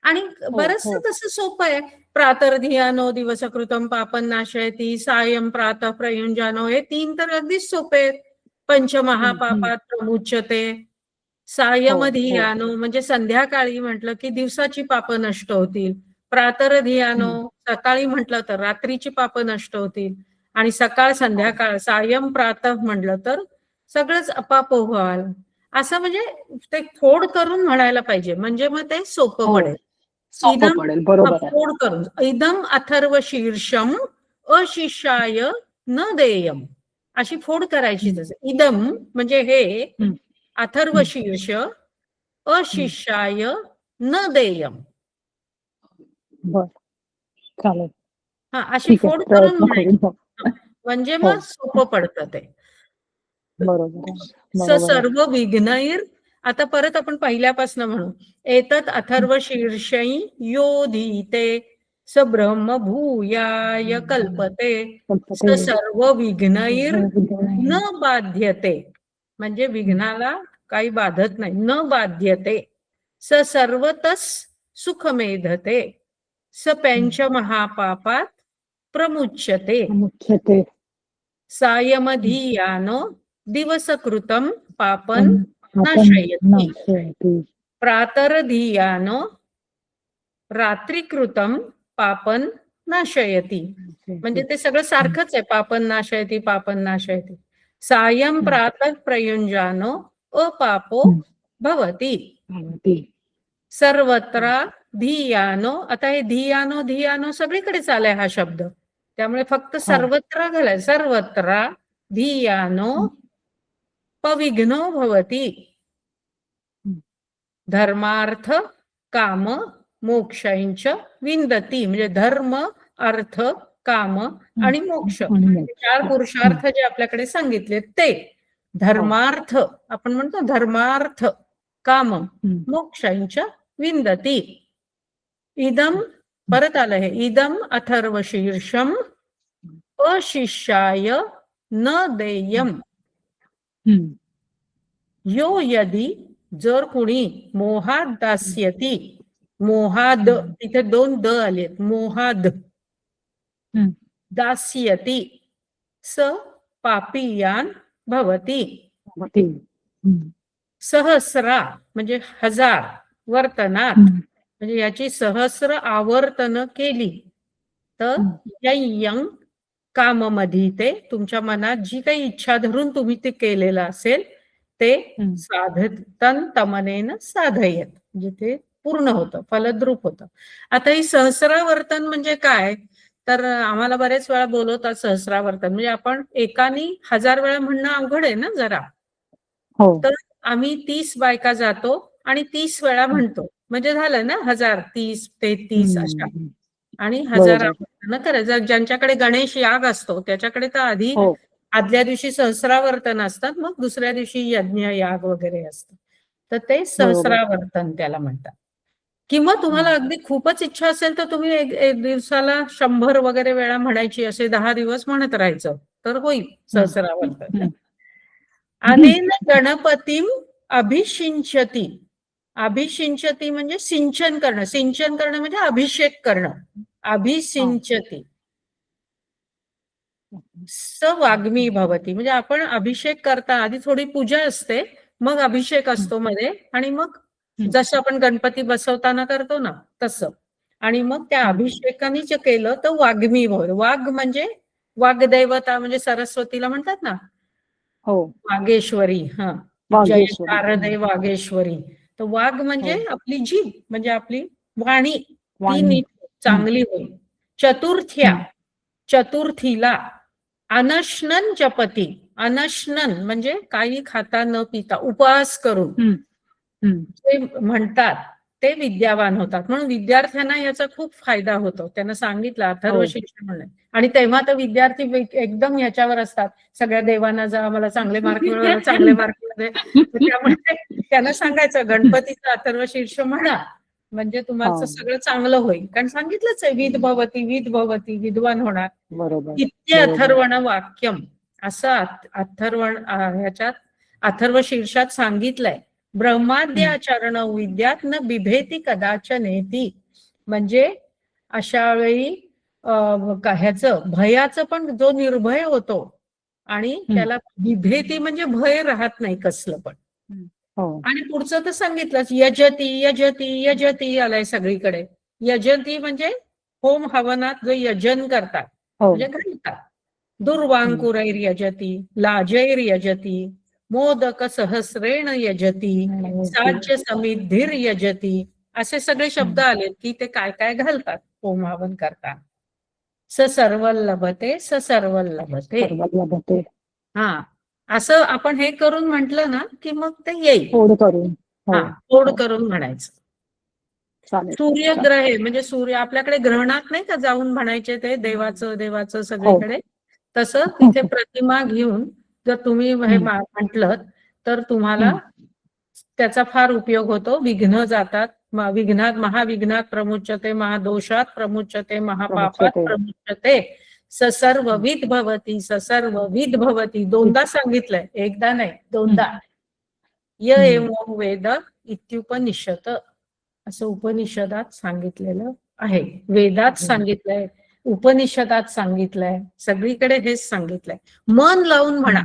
आणि बरंचसं तसं सोपं आहे. प्रातर्धियानो दिवसकृतम पापं नाशयति, सायं प्रातः प्रयुञ्जानो, हे 3 तर अगदीच सोपे आहेत. पंचमहापापात प्रमुच्यते. सायमधियानो म्हणजे संध्याकाळी म्हटलं की दिवसाची पापं नष्ट होतील. प्रातर्धियानो सकाळी म्हटलं तर रात्रीची पापं नष्ट होतील. आणि सकाळ संध्याकाळ सायं प्रातः म्हटलं तर सगळंच अपाप व्हाल. असं म्हणजे ते फोड करून म्हणायला पाहिजे, म्हणजे मग ते सोपं पडेल. सोपं पडेल, बरोबर आहे. फोड करून इदम अथर्व शीर्षम अशिष्याय न देयम अशी फोड करायची. तसं इदम म्हणजे हे, अथर्व शीर्ष, अशिष्याय न देयम. बर, चालेल. हा, अशी ठीक आहे, फोड करून प्रयत्न म्हणायची. करून. म्हणजे मग सोपं पडतं ते. बरोबर आहे, स बरोबर आहे. सर्व विघ्नैर, आता परत आपण पहिल्यापासून म्हणू. एतत् अथर्व शीर्षै योधीते स ब्रह्म भूयाय कल्पते स सर्व विघ्नैर न बाध्यते. म्हणजे विघ्नाला काही बाधत नाही. न बाध्यते. स सर्वतस सुख मेधते. स पंचमहापापात प्रमुच्यते. मुख्यते सायमधियानो दिवसकृतं पापं नाशयति. प्रातर्धियानो रात्रीकृतं पापं नाशयति. म्हणजे ते सगळं सारखंच आहे. पापं नाशयति, पापं नाशयति. सायं प्रातः प्रयुञ्जानो अपापो भवति. सर्वत्र धियानो, आता हे धियानो धियानो सगळीकडेच आलाय हा शब्द, त्यामुळे फक्त सर्वत्र घालाय. सर्वत्र धियानो पविघ्नो भवति. धर्मार्थ काम मोक्षांच विंदती. म्हणजे धर्म, अर्थ, काम आणि मोक्ष, 4 पुरुषार्थ जे आपल्याकडे सांगितले ते. धर्मार्थ आपण म्हणतो, धर्मार्थ काम मोक्षांच विंदती. इदम, परत आलं हे, इदम अथर्व शीर्षम अशिष्याय न देयम. यो यदि, जर कुणी मोहाद दास्यती. मोहाद, तिथे 2 द आलेत. मोहाद दास्यती स पापीयान भवति. सहस्रा म्हणजे 1000 वर्तनात, म्हणजे याची सहस्र आवर्तन केली तर ययं काममधी, ते तुमच्या मनात जी काही इच्छा धरून तुम्ही ते केलेलं असेल ते साधतन तमनेन साधयत, म्हणजे ते पूर्ण होतं, फलद्रूप होतं. आता ही सहस्रावर्तन म्हणजे काय, तर आम्हाला बरेच वेळा बोलवतात सहस्रावर्तन. म्हणजे आपण एकानी 1000 वेळा म्हणणं अवघड आहे ना जरा. तर आम्ही 30 बायका जातो आणि 30 वेळा म्हणतो, म्हणजे झालं ना 1000, 30, 33 अशा. आणि 1000 आवर्तन करायचं. ज्यांच्याकडे गणेश याग असतो त्याच्याकडे तर आधी आदल्या दिवशी सहस्रावर्तन असतात, मग दुसऱ्या दिवशी यज्ञ याग वगैरे असतं. तर ते सहस्रावर्तन त्याला म्हणतात. किंवा तुम्हाला अगदी खूपच इच्छा असेल तर तुम्ही एक दिवसाला 100 वगैरे वेळा म्हणायची, असे 10 दिवस म्हणत राहायचं तर होईल सहस्रावर्तन. अनेन गणपतीम अभिषिंचती. अभिषिंचती म्हणजे सिंचन करणं. सिंचन करणं म्हणजे अभिषेक करणं. अभिषिंचती स वाग्मी भवती. म्हणजे आपण अभिषेक करता आधी थोडी पूजा असते, मग अभिषेक असतो मध्ये, आणि मग जसं आपण गणपती बसवताना करतो ना तसं. आणि मग त्या अभिषेकाने जे केलं तर वाग्मी भवती. वाघ म्हणजे वाग्देवता, म्हणजे सरस्वतीला म्हणतात ना वागेश्वरी. हा, जय शारदे वागेश्वरी. तर वाघ म्हणजे आपली जीभ, म्हणजे आपली वाणी, ती नीट चांगली होईल. चतुर्थ्या, चतुर्थीला. अनश्नन जपती. अनश्नन म्हणजे काही खाता न पिता, उपवास करून जे म्हणतात ते विद्यावान होतात. म्हणून विद्यार्थ्यांना याचा खूप फायदा होतो. त्यांना सांगितलं अथर्व शिक्षण म्हणून. आणि तेव्हा तर विद्यार्थी एकदम ह्याच्यावर असतात, सगळ्या देवांना जा, मला चांगले मार्क मिळवा, चांगले मार्क मिळवा. त्यामुळे त्यांना सांगायचं गणपतीचं अथर्व शीर्ष म्हणा, म्हणजे तुम्हाला सगळं चांगलं होईल. कारण सांगितलंच आहे, विद भवती, विद भवती, विद्वान होणार. इत्य अथर्वण वाक्यम, असं अथर्वण ह्याच्यात अथर्व शीर्षात सांगितलंय. ब्रह्माद्याचरण विद्यात न बिभेती कदाचनेती. म्हणजे अशा वेळी ह्याचं भयाचं पण जो निर्भय होतो आणि त्याला बिभेती म्हणजे भय राहत नाही कसलं पण. आणि पुढचं तर सांगितलंच, यजती यजती यजती आलाय सगळीकडे. यजती म्हणजे होम हवनात जो यजन करतात म्हणजे घालतात. दुर्वांकुरैर यजती, लाजैर यजती, मोदक सहस्रेण यजती, साज्य समिद्धिर यजती, असे सगळे शब्द आलेत की ते काय काय घालतात होम हवन करतात. स सर्व लभते, स सर्व लभते. हा, असं आपण हे करून म्हटलं ना की मग ते येईल. फोड करून म्हणायचं. सूर्यग्रहे म्हणजे सूर्य आपल्याकडे ग्रहणात नाही का जाऊन म्हणायचे ते देवाचं सगळीकडे, तसं तिथे प्रतिमा घेऊन जर तुम्ही हे म्हटलं तर तुम्हाला त्याचा फार उपयोग होतो. विघ्न जातात. विघ्नात महाविघ्नात प्रमुच्यते, महादोषात प्रमुच्यते, महापापात प्रमुच्यते, ससर्वविद भवती, ससर्वविद भवती. दोनदा सांगितलंय, एकदा नाही दोनदा. य एवं वेद इत्युपनिषद असं उपनिषदात सांगितलेलं आहे. वेदात सांगितलंय, उपनिषदात सांगितलंय, सगळीकडे हेच सांगितलंय. मन लावून म्हणा.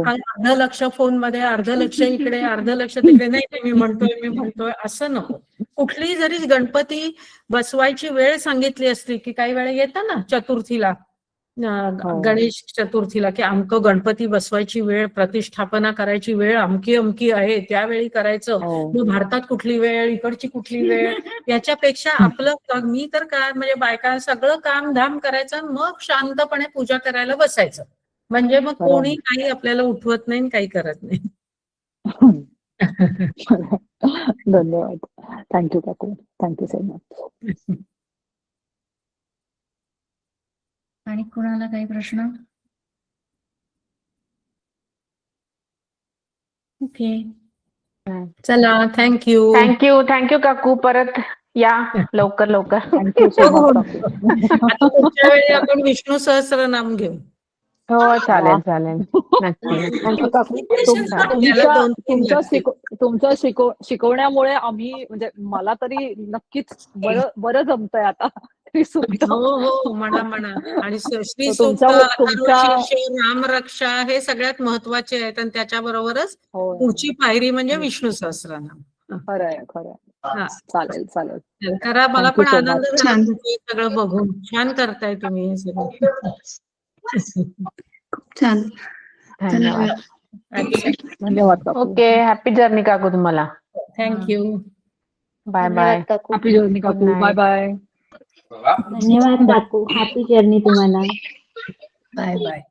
अर्ध लक्ष फोन मध्ये, अर्ध लक्ष इकडे, अर्ध लक्ष तिकडे नाही मी म्हणतोय असं नको. कुठली जरी गणपती बसवायची वेळ सांगितली असली की काही वेळा येतं ना चतुर्थीला, गणेश चतुर्थीला की अमकं गणपती बसवायची वेळ, प्रतिष्ठापना करायची वेळ अमकी अमकी आहे, त्यावेळी करायचं. मग भारतात कुठली वेळ, इकडची कुठली वेळ, याच्यापेक्षा आपलं मी तर काय म्हणजे बायका सगळं काम धाम करायचं, मग शांतपणे पूजा करायला बसायचं. म्हणजे मग कोणी काही आपल्याला उठवत नाही, काही करत नाही. धन्यवाद. थँक्यू काकू. Thank you so much. आणि कुणाला काही प्रश्न? ओके, चला, थँक्यू. थँक्यू काकू. परत या लवकर. थँक्यू सो मच काकू. आता पुढच्या वेळी आपण विष्णू सहस्रनाम घेऊ. हो, चालेल नक्की. काकू, तुमच्या शिकवण्यामुळे आम्ही म्हणजे मला तरी नक्कीच बरं जमतंय आता. हो, म्हणा. आणि श्री सूक्त, रामरक्षा हे सगळ्यात महत्वाचे आहेत आणि त्याच्याबरोबरच पुढची पायरी म्हणजे विष्णू सहस्रनाम. खरंय. चालेल. करा. मला पण आनंद झाला सगळं बघून. छान करताय तुम्ही हे सगळं. खूप छान. धन्यवाद. ओके, हॅपी जर्नी काकू तुम्हाला. थँक्यू. बाय. हॅपी जर्नी काकू. बाय. धन्यवाद काकू. हॅपी जर्नी तुम्हाला. बाय.